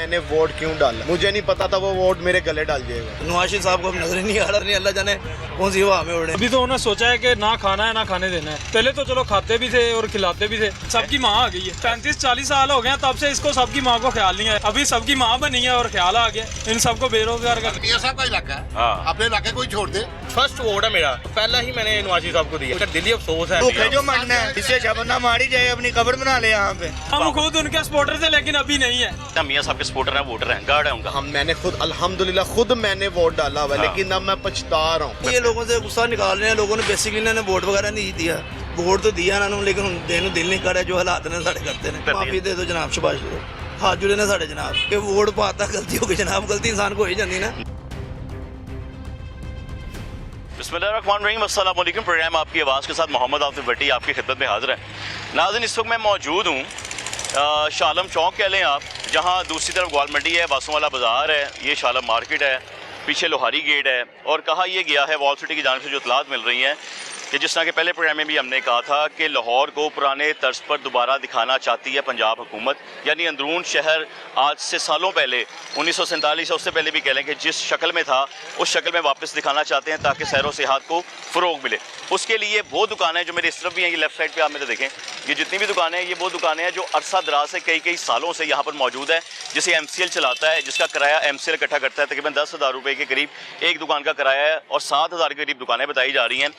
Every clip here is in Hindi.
मैंने वोट क्यों डाला, मुझे नहीं पता था वो वोट मेरे गले डाल जाएगा। नवाज शरीफ साहब को नजर ही नहीं आ रहा, नहीं अल्लाह जाने कौन सी हवा में उड़े। अभी तो उन्होंने सोचा है कि ना खाना है ना खाने देना है। पहले तो चलो खाते भी थे और खिलाते भी थे। सबकी माँ आ गई है, 35-40 साल हो गए हैं तब से इसको सबकी माँ को ख्याल नहीं है। अभी सबकी माँ बनी है और ख्याल आ गया, इन सबको बेरोजगार कर दिया। साहब का इलाका है, अपने इलाके कोई छोड़ दे। फर्स्ट वोट है मेरा, पहला ही मैंने नवाज शरीफ साहब को दिया। दिल्ली अफसोस है, भूखे जो मरना है इससे शबना मारी जाए, अपनी कब्र बना ले यहाँ पे। हम खुद उनके सपोर्टर थे लेकिन अभी नहीं है। मियां साहब के सपोर्टर हैं, वोटर हैं, गार्ड है उनका। मैंने खुद अल्हम्दुलिल्लाह खुद मैंने वोट डाला हुआ, लेकिन अब मैं पछता रहा हूँ। ये लोगों से गुस्सा निकाल रहे हैं, लोगों ने बेसिकली इन्होंने वोट वगैरह नहीं दिया। वोट तो दिया इन्होंने, लेकिन हुण देने दिल नहीं कर रहा। जो हालात ने साढ़े करते हैं, माफी दे दो जनाब, शबाश करो, हाथ जुड़े ने साढ़े जनाब के। वोट पाता गलती हो गई जनाब, गलती इंसान को हो ही जाती ना। बिस्मिल्लाहिर्रहमानिर्रहीम, अस्सलाम वालेकुम। प्रोग्राम आपकी आवाज़ के साथ मोहम्मद आतिफ भट्टी आपकी खिदमत में हाजिर है। नाज़रीन, इस वक्त मैं मौजूद हूँ शालम चौक कह लें आप, जहाँ दूसरी तरफ ग्वाल मंडी है, बासों वाला बाज़ार है, ये शालम मार्केट है, पीछे लोहारी गेट है। और कहा यह गया है वॉल सिटी की जानिब से जो इतलात मिल रही हैं कि जिस तरह के पहले प्रोग्राम में भी हमने कहा था कि लाहौर को पुराने तर्ज पर दोबारा दिखाना चाहती है पंजाब हुकूमत, यानी अंदरून शहर आज से सालों पहले 1947 से उससे पहले भी कह लें कि जिस शक्ल में था उस शक्ल में वापस दिखाना चाहते हैं ताकि सैर व सियाहत को फ़रोग मिले। उसके लिए वो दुकानें जो मेरे इस तरफ भी हैं, ये लेफ्ट साइड पे आप मेरे देखें, ये जितनी भी दुकानें हैं ये वो दुकानें हैं जो अरसा दराज से कई सालों से यहाँ पर मौजूद है, जिसे MCL चलाता है, जिसका किराया MCL इकट्ठा करता है। तकरीबन 10,000 रुपये के करीब एक दुकान का किराया है और 7,000 के करीब दुकानें बताई जा रही हैं।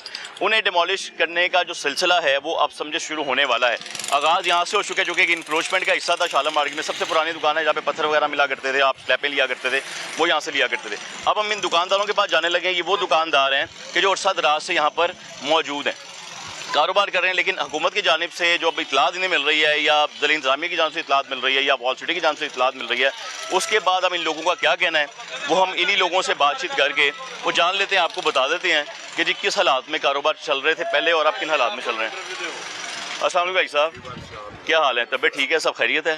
उन्हें डिमोलिश करने का जो सिलसिला है वो अब समझे शुरू होने वाला है। आगाज़ यहाँ से हो चुका है, जो कि एक इंक्रोचमेंट का हिस्सा था। शालम मार्केट में सबसे पुरानी दुकान है जहाँ पे पत्थर वगैरह मिला करते थे, आप स्लैपें लिया करते थे, वो यहाँ से लिया करते थे। अब हम इन दुकानदारों के पास जाने लगे हैं। ये वो दुकानदार हैं कि जो अरसा दराज से यहाँ पर मौजूद हैं, कारोबार कर रहे हैं, लेकिन हुकूमत की जानिब से जो अब इतलात इन्हें मिल रही है, या ज़िला इंतज़ामिया की जानिब से इतलात मिल रही है, या वॉल सिटी की जानिब से इतलात मिल रही है, उसके बाद हम इन लोगों का क्या कहना है वो हम इन्हीं लोगों से बातचीत करके वो जान लेते हैं, आपको बता देते हैं कि जी किस हालात में कारोबार चल रहे थे पहले और अब किन हालात में चल रहे हैं। अस्सलाम वालेकुम भाई साहब, क्या हाल है? तबीयत ठीक है? सब खैरियत है?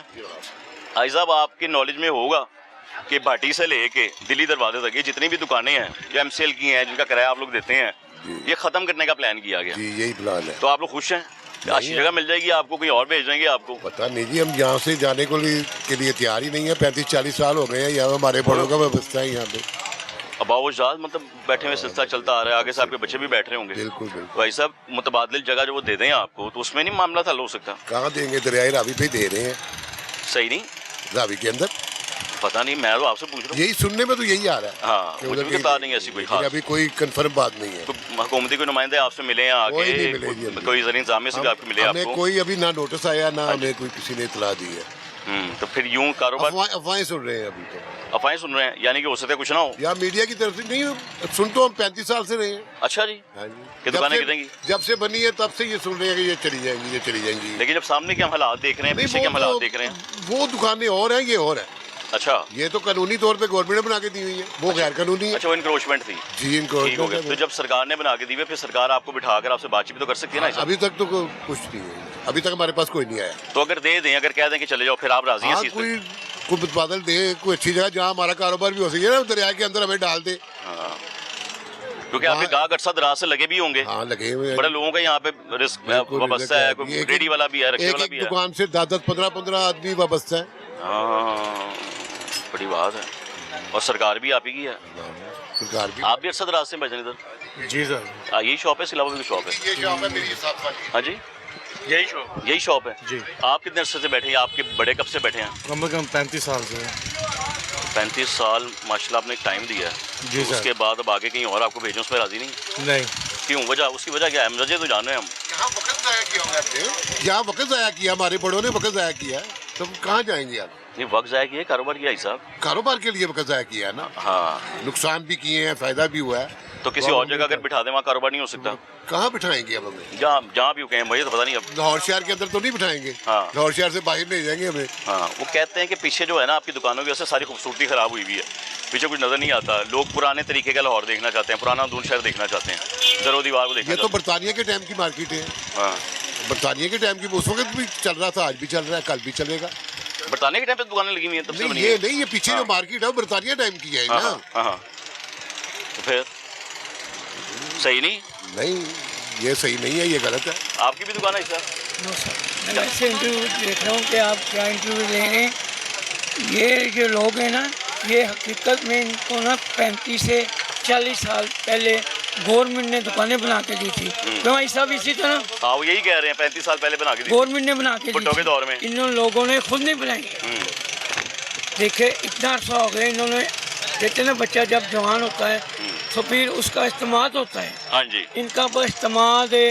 भाई साहब, आपकी नॉलेज में होगा कि भाटी से लेके दिल्ली दरवाजे तक ये जितनी भी दुकानें हैं जो MCL की हैं, जिनका किराया आप लोग देते हैं, ये ख़त्म करने का प्लान किया गया। जी, यही प्लान है। तो आप लोग खुश हैं? अच्छी जगह मिल जाएगी आपको, कहीं और भेज देंगे आपको? पता नहीं जी, हम यहाँ से जाने के लिए तैयार ही नहीं है। 35-40 साल हो गए हैं यहाँ, हमारे बड़ों का व्यवस्था है यहाँ पे। अबावजात मतलब बैठे हुए सिलसिला चलता आ रहा है, आगे से आपके बच्चे भी बैठ रहे होंगे। बिल्कुल बिल्कुल। भाई साहब, मुतबादिल जगह जो वो दे दें आपको, तो उसमें नहीं मामला हल हो सकता? कहाँ देंगे? दरियाई रावी पे दे रहे हैं। सही नहीं? रावी के अंदर पता नहीं, मैं तो आपसे पूछ रहा हूँ। यही सुनने में तो यही आ रहा है। हाँ, मुझे भी पता नहीं ऐसी कोई खास। अभी कोई कंफर्म बात नहीं है। तो हुकूमती कोई नुमाइंदे आपसे मिले हैं आके? कोई ज़रिए इंतज़ामिया से आपको मिले? हमें कोई अभी ना नोटिस आया, ना हमें कोई किसी ने इतला दी है। तो फिर यूं कारोबार अफवाहें सुन रहे हैं अभी तो। अफवाहें सुन रहे हैं, यानी कि हो सकता है कुछ ना हो। या मीडिया की तरफ से नहीं सुन, तो हम 35 साल से रहे हैं। अच्छा जी। हाँ जी। कि दुकानें गिरेंगी? जब से बनी है तब से ये सुन रहे हैं कि ये चली जाएंगी, ये चली जाएंगी। लेकिन जब सामने के हम हालात देख रहे हैं, पीछे के हम हालात देख रहे हैं, वो दुकानें और हैं, ये और है। अच्छा, ये तो कानूनी तौर पे गवर्नमेंट ने बना के दी हुई है, वो गैर कानूनी है। अच्छा, वो इंक्रोचमेंट थी। जी, इंक्रोचमेंट। तो जब सरकार ने बना के दी है, फिर सरकार आपको बिठाकर आपसे बातचीत भी तो कर सकती है ना? अभी तक तो कुछ नहीं है, अभी तक हमारे पास कोई नहीं आया। तो अगर दे दें, अगर कह दें कि चले जाओ, फिर आप राजी हैं? कोई बादल दे, कोई अच्छी जगह जहाँ हमारा कारोबार भी हो सके ना, दरिया के अंदर हमें डाल दे। हाँ, क्योंकि आपके गाहक अरसा दराज से लगे भी होंगे। हाँ, लगे हुए हैं। बड़े लोगों का यहाँ पे रिस्क वाबस्ता है, कोई रेडी वाला भी है, रखे वाला भी है। दुकान से 10-10, 15-15 आदमी वाबस्ता है। हाँ, बड़ी बात है। और सरकार भी आप ही की है? सरकार भी। आप भी अरसा दराज से बैठे इधर? जी सर। यही शॉप है, इसके अलावा भी शॉप है? ये शॉप है मेरी 7 साल की। हाँ जी, यही शॉप है जी। आप कितने अरसे से बैठे हैं? आपके बड़े कब से बैठे हैं? कम से कम 35 साल से। 35 साल माशाल्लाह, आपने टाइम दिया है जी सर। उसके बाद अब आगे कहीं और आपको भेजो, उसमें राजी नहीं? नहीं। क्यों? वजह, उसकी वजह क्या है? वजह तो जाने हम। यहाँ वक्त ज़ाया किया हमने, यहाँ वक्त ज़ाया किया, हमारे बड़ों ने वक्त ज़ाया किया, तो कहाँ जाएंगे यार? नहीं, वक्त ज़ाया किया, कारोबार किया साहब? कारोबार के लिए वक्त ज़ाया किया है ना। हाँ, नुकसान भी किए हैं, फायदा भी हुआ है। तो किसी और जगह अगर बिठा दें, वहाँ कारोबार नहीं हो सकता? कहाँ बिठाएंगे अब हमें? जहाँ भी कहें, मुझे तो पता नहीं अब। लाहौर शहर के अंदर तो नहीं बिठाएंगे। हाँ। लाहौर शहर से बाहर ले जाएंगे हमें। हाँ, वो कहते हैं कि पीछे जो है ना आपकी दुकानों की वजह से सारी खूबसूरती खराब हुई हुई है, पीछे कुछ नज़र नहीं आता। लोग पुराने तरीके का लाहौर देखना चाहते हैं, पुराना दून शहर देखना चाहते हैं, जरो दीवार को देखना। ये तो बरतानिया के टाइम की मार्केट है। हाँ, बरतानिया के टाइम की, उस वक्त भी चल रहा था, आज भी चल रहा है, कल भी चलेगा। बरतानिया के टाइम पे दुकानें लगी हुई हैं, तब से बनी है? नहीं, ये पीछे जो मार्केट है वो बरतानिया टाइम की है ना। हाँ, तो फिर सही नहीं? नहीं, ये सही नहीं है, ये गलत है। आपकी भी दुकान है सर? नो सर, मैं ऐसे इंटरव्यू देख रहा हूँ कि आप क्या इंटरव्यू ले रहे हैं। ये जो लोग हैं ना, ये हकीकत में इनको ना 35 से 40 साल पहले गवर्नमेंट ने दुकानें बना के दी थी। तो भाई साहब इसी तरह हाँ वो यही कह रहे हैं 35 साल पहले बना के दी गवर्नमेंट ने बना के दी भुट्टो के थी। दौर में। इन लोगों ने खुद नहीं बनाई। देखे इतना अर्सा हो गया इन्होंने, कहते ना बच्चा जब जवान होता है तो फिर उसका इस्तेमाल होता है। हाँ जी। इनका बस इस्तेमाल है,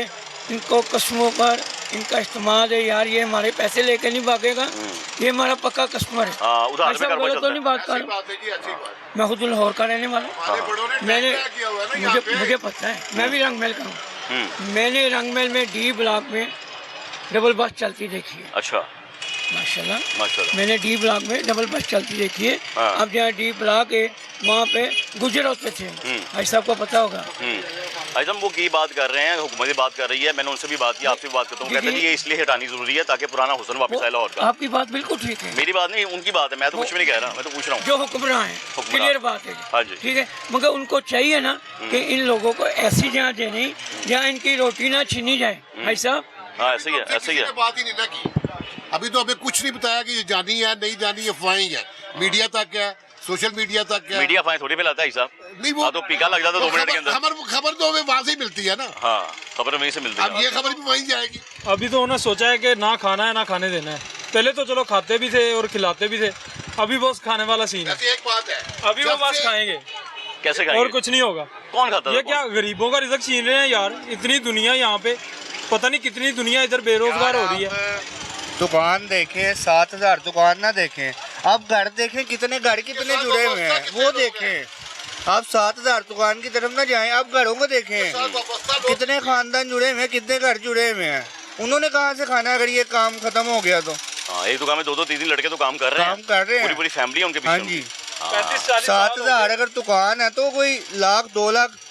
इनको कस्टमर पर इनका इस्तेमाल है, यार ये हमारे पैसे लेके नहीं भागेगा, ये हमारा पक्का कस्टमर है। हाँ उधार ऐसा में कारोबार गलत तो चलता नहीं है। बात कर रहा। मैं खुद लाहौर का रहने वाला हूँ। मैंने मुझे पता है, मैं भी रंगमहल का हूँ। मैंने रंगमहल में डी ब्लॉक में डबल बस चलती देखी है। अच्छा माशाल्लाह माशाल्लाह। मैंने डी ब्लॉक में डबल बस चलती देखी है। हाँ। अब जहाँ डी ब्लॉक है वहाँ पे गुजर होते थे, भाई साहब को पता होगा। आजम वो की बात कर रहे हैं, हुकूमत बात कर रही है, मैंने उनसे भी बात की, आपसे भी बात करता हूँ। कहते हैं ये इसलिए हटानी जरूरी है ताकि पुराना हुस्न वापस आए लाहौर का। आपकी बात बिल्कुल ठीक है, मेरी बात नहीं उनकी बात है, मैं तो कुछ भी नहीं कह रहा, मैं तो पूछ रहा हूँ। जो हुक्मरान है हुक्मरान। क्लियर बात है। हाँ जी। ठीक है, मगर उनको चाहिए ना कि इन लोगों को ऐसी जगह देनी जहाँ इनकी रोटी ना छीनी जाए। भाई साहब हाँ ऐसे ही है, ऐसे ही है। बात ही नहीं ना की। अभी तो हमें कुछ नहीं बताया कि ये जानी है नहीं जानी, अफवाहें है, मीडिया तक है, सोशल मीडिया तक है। मीडिया फाइन थोड़ी फैलाता है साहब, नहीं वो हाँ तो पीका लग जाता 2 मिनट के अंदर। खबर तो हमें वहाँ से ही मिलती है ना। हाँ खबर वहीं से मिलती अब है। ये खबर भी वहीं जाएगी। अभी तो उन्होंने सोचा है कि ना खाना है ना खाने देना है। पहले तो चलो खाते भी थे और खिलाते भी थे, अभी बस खाने वाला सीन है। वैसे एक बात है, अभी वो बस खाएंगे कैसे और खाएंगे? कुछ नहीं होगा। कौन खाता ये था? क्या गरीबों का रिज़्क छीन रहे हैं यार। इतनी दुनिया यहाँ पे, पता नहीं कितनी दुनिया इधर बेरोजगार हो रही है। दुकान देखें 7,000 दुकान ना देखें, आप घर देखें कितने घर कितने जुड़े हुए हैं वो देखें। आप 7,000 दुकान की तरफ ना जाएं, आप घरों को देखें कितने खानदान जुड़े हुए हैं, कितने घर जुड़े हुए हैं। उन्होंने कहाँ से खाना अगर ये काम खत्म हो गया तो। हाँ एक दुकान में 2-2 3-3 लड़के तो काम कर रहे हैं। काम कर रहे हैं। पूरी फैमिली है उनके पीछे। हाँ जी। 35-40 7,000 अगर दुकान है तो कोई 1,00,000-2 लाख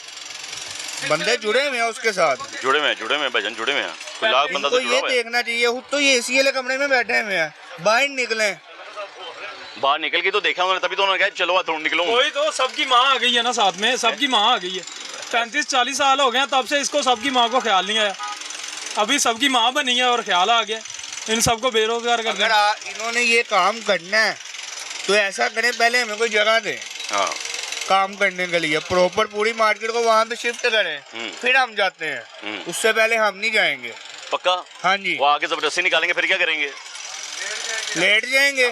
बंदे जुड़े हुए हैं उसके साथ। जुड़े हुए हैं भाईजान, जुड़े हुए हैं। कोई लाख बंदा इनको तो जुड़ा ये हुआ है। देखना चाहिए, खुद तो ये एसी वाले कमरे में बैठे हुए हैं, बाहर निकले। बाहर निकल के तो देखा उन्होंने, तभी तो उन्होंने कहा चलो थोड़ा निकलो। कोई तो सबकी माँ आ गई है ना साथ में, सबकी माँ आ गई है। 35-40 साल हो गए हैं तब से इसको सबकी माँ को ख्याल नहीं आया। अभी सबकी माँ बनी है और ख्याल आ गया। इन सबको बेरोजगार कर अगर दिया। इन्होंने ये काम करना है तो ऐसा करें, पहले हमें कोई जगह दे हाँ काम करने के लिए, प्रॉपर पूरी मार्केट को वहाँ पे शिफ्ट करें, फिर हम जाते हैं। उससे पहले हम नहीं जाएंगे। पक्का? हाँ जी। वो आगे जबरदस्ती निकालेंगे फिर क्या करेंगे? लेट जाएंगे,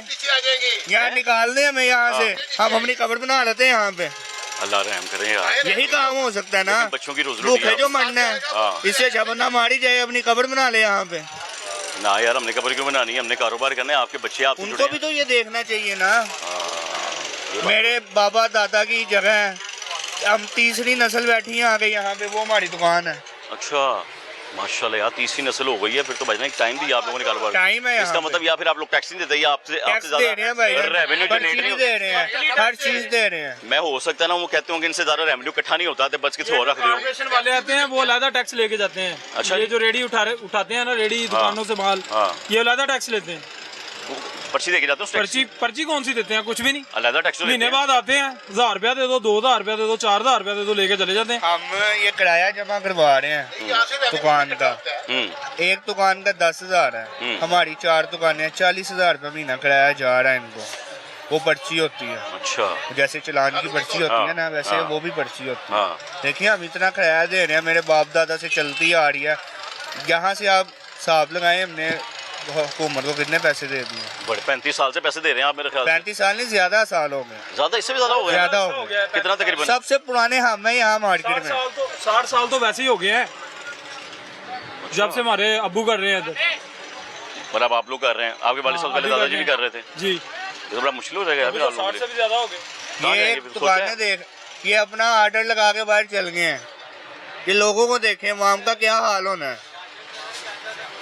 यहाँ निकाल दें हमें यहाँ से, हम अपनी कब्र बना लेते हैं यहाँ पे। अल्लाह रहम करे यार। यही काम हो सकता है ना। लेकिन बच्चों की रोजी रोटी भूखे जो मरना है हाँ। इससे जबरना मारी जाए, अपनी कब्र बना ले यहाँ पे। ना यार हमने कब्र क्यों बनानी है, हमने कारोबार करना है। आपके बच्चे आपसे जुड़े उनको भी हैं। तो ये देखना चाहिए ना। ये बात- मेरे बाबा दादा की जगह है, हम तीसरी नस्ल बैठी है आगे यहाँ पे, वो हमारी दुकान है। अच्छा माशाल्लाह यार, तीसरी नस्ल हो गई है फिर तो भाई टाइम दिया आप लोगों ने कारोबार। टाइम है यहाँ इसका पे। मतलब या फिर आप लोग टैक्स नहीं देते या आपसे टैक्स दे रहे हैं भाई, रेवेन्यू पर्ची जनरेट भी नहीं दे रहे हैं, हर चीज दे रहे हैं। मैं हो सकता है ना वो कहते होंगे इनसे ज्यादा रेवेन्यू इकट्ठा नहीं होता तो बच के थोड़ा रख दो। कॉर्पोरेशन वाले आते हैं वो अलग टैक्स लेके जाते हैं। अच्छा। ये जो रेडी उठाते हैं ना, रेडी दुकानों से माल, हाँ। ये अलग टैक्स लेते हैं। पर्ची देके जाते हो? पर्ची कौन सी देते हैं? कुछ भी नहीं। अलग टैक्स महीने बाद आते हैं, 1,000 रुपया दे दो, 2,000 रुपया दे दो, 4,000 रुपया दे दो, लेके चले जाते हैं। हम ये किराया जमा करवा रहे हैं दुकान का। एक दुकान का 10,000 है, हमारी 4 दुकानें, 40,000 रुपये महीना किराया जा रहा है इनको। वो पर्ची होती है, अच्छा जैसे चलान की पर्ची होती है ना, वैसे हाँ। वो भी पर्ची होती है। हाँ। देखिए हम इतना किराया दे रहे हैं, मेरे बाप दादा से चलती आ रही है। यहाँ से आप हिसाब लगाए हमने हुकूमत को कितने पैसे दे दिए। बड़े 35 साल से पैसे दे रहे हैं आप मेरे ख्याल से। 35 साल नहीं, ज्यादा साल हो गए। ज्यादा, इससे भी ज्यादा हो गया? ज्यादा हो गया। कितना तकरीबन? सबसे पुराने हम हैं यहाँ मार्केट में। 60 साल तो वैसे ही हो गए हैं जब से हमारे अब्बू कर रहे हैं इधर। मतलब आप लोग कर रहे हैं, आपके वालिद साहब पहले अभी दादाजी भी कर रहे थे। जी। ये तो बड़ा मुश्किल हो जाएगा अभी 60 से भी ज्यादा हो गए। कहाँ ये जाएंगे एक फिर? सोचा दुकानें है? देख, ये अपना ऑर्डर लगा के बाहर चल गए हैं। ये लोगों को देखें वहाँ का क्या हाल होना है।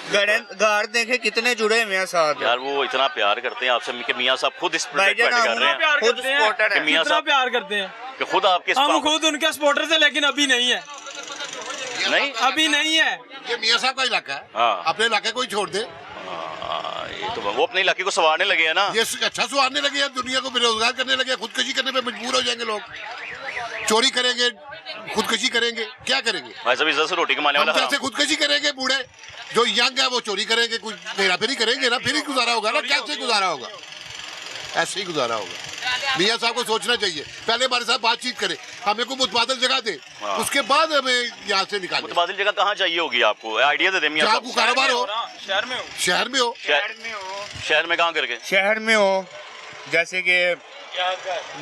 गार्ड देखे कितने जुड़े हुए हैं साथ। यार वो इतना प्यार करते हैं आपसे कि मियाँ साहब खुद इस प्रोजेक्ट भाईजान, कर रहे हैं प्यार खुद करते हैं, supporter है। कि मियाँ कितना साहब प्यार करते हैं। कि खुद आपके हम खुद उनके सपोर्टर थे, लेकिन अभी नहीं है। नहीं अभी नहीं है। ये मियाँ साहब का इलाका है, हाँ। अपने इलाके को ही छोड़ दे। ये तो वो अपने इलाके को संवारने लगे हैं ना। ये अच्छा सुधारने लगे हैं, दुनिया को बेरोजगार करने लगे हैं, खुदकशी करने पे मजबूर हो जाएंगे लोग। चोरी करेंगे, खुदकशी करेंगे, क्या करेंगे? भाई साहब इज्जत से रोटी कमाने हम वाला जैसे हराम। खुदकशी करेंगे, बूढ़े जो यंग है वो चोरी करेंगे, कुछ हेरा फेरी करेंगे ना, फिर ही गुजारा होगा ना। कैसे गुजारा होगा? ऐसे ही गुजारा होगा। मियाँ साहब को सोचना चाहिए, पहले हमारे साथ बातचीत करें, हमें को मुतबादल जगह दे, उसके बाद हमें यहाँ से निकालें। मुतबादिल जगह कहाँ चाहिए होगी आपको, आइडिया दे दें मियां जहाँ साहब। को कारोबार हो, शहर में हो, शहर में हो, शहर में कहाँ करके? शहर में हो, जैसे कि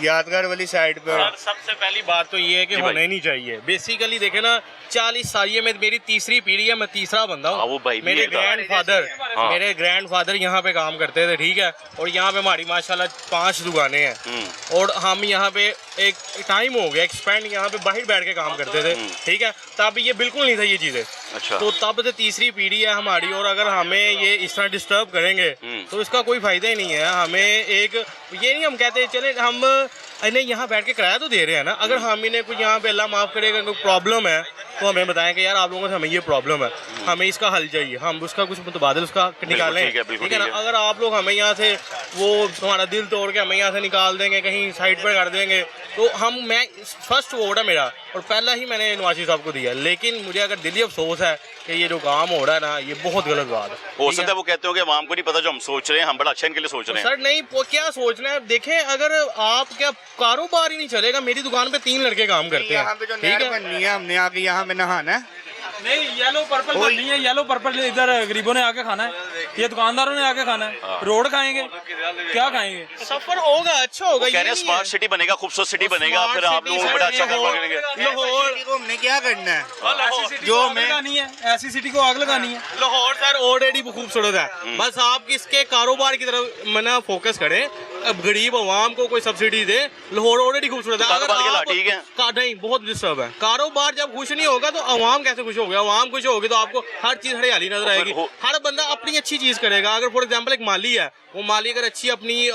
यादगार वाली साइड पे। सर सबसे पहली बात तो ये है कि जी भाई। होना ही नहीं चाहिए। बेसिकली देखे ना 40 साल, ये मेरी तीसरी पीढ़ी है, मैं तीसरा बंदा हाँ, वो हूँ। भाई भी मेरे है इधर। हाँ। मेरे ग्रैंडफादर यहाँ पे काम करते थे, ठीक है। और यहाँ पे हमारी माशाल्लाह 5 दुकानें हैं और हम यहाँ पे एक टाइम हो गया एक्सपेंड, यहाँ पे बाहर बैठ के काम करते थे, ठीक है। तब ये बिल्कुल नहीं था ये चीज़ें। अच्छा। तो तब से तीसरी पीढ़ी है हमारी, और अगर हमें ये इस तरह डिस्टर्ब करेंगे तो इसका कोई फायदा ही नहीं है। हमें एक ये नहीं हम कहते चले हम इन्हें यहाँ बैठ के किराया तो दे रहे हैं ना, अगर हम इन्हें कुछ यहाँ पे अल्लाह माफ़ करेगा कोई प्रॉब्लम है तो हमें बताएं कि यार आप लोगों से हमें ये प्रॉब्लम है, हमें इसका हल चाहिए, हम उसका कुछ मुतबादिल उसका निकालें, ठीक है, बिल्कुल ठीक है ना। ठीक है। अगर आप लोग हमें यहाँ से वो तुम्हारा दिल तोड़ के हमें यहाँ से निकाल देंगे, कहीं साइड पर कर देंगे, तो मैं फर्स्ट वोट है मेरा और पहला ही मैंने नवाज साहब को दिया। लेकिन मुझे अगर दिली अफसोस है कि ये जो काम हो रहा है ना, ये बहुत गलत बात है। हो ठीक सकता है वो कहते हो कि आवाम को नहीं पता जो हम सोच रहे हैं, हम बड़ा अच्छा इनके लिए सोच रहे हैं। सर नहीं, वो क्या सोचना है, देखें अगर आप क्या कारोबार ही नहीं चलेगा। मेरी दुकान पे 3 लड़के काम करते यहाँ पे जो हैं, ठीक नहर है। बननी है, हमने आके यहाँ पे नहाना है। नहीं येलो पर्पल बननी है, येलो पर्पल इधर गरीबों ने आके खाना है, ये दुकानदारों ने आके खाना है। रोड खाएंगे क्या खाएंगे? सफर होगा, अच्छा होगा। कह रहे हैं स्मार्ट सिटी बनेगा, खूबसूरत सिटी बनेगा, फिर आप लोगों को बड़ा अच्छा कारोबार करेंगे। लाहौर को हमने क्या करना है? ऐसी सिटी को आग लगानी है, ऐसी सिटी को आग लगानी है। लाहौर सर ऑलरेडी खूबसूरत है, बस आप इसके कारोबार की तरफ मना फोकस करें। अब गरीब आवाम को कोई सब्सिडी दे, लाहौर ऑलरेडी खूबसूरत है। कारोबार के अगर लिए ठीक है। नहीं, बहुत डिस्टर्ब है। कारोबार जब खुश नहीं होगा तो आवाम कैसे खुश होगा? आवाम खुश होगी तो आपको हर चीज हरियाली नजर आएगी, हर बंदा अपनी अच्छी चीज करेगा। अगर फॉर एग्जाम्पल एक माली है, वो माली अगर अच्छी अपनी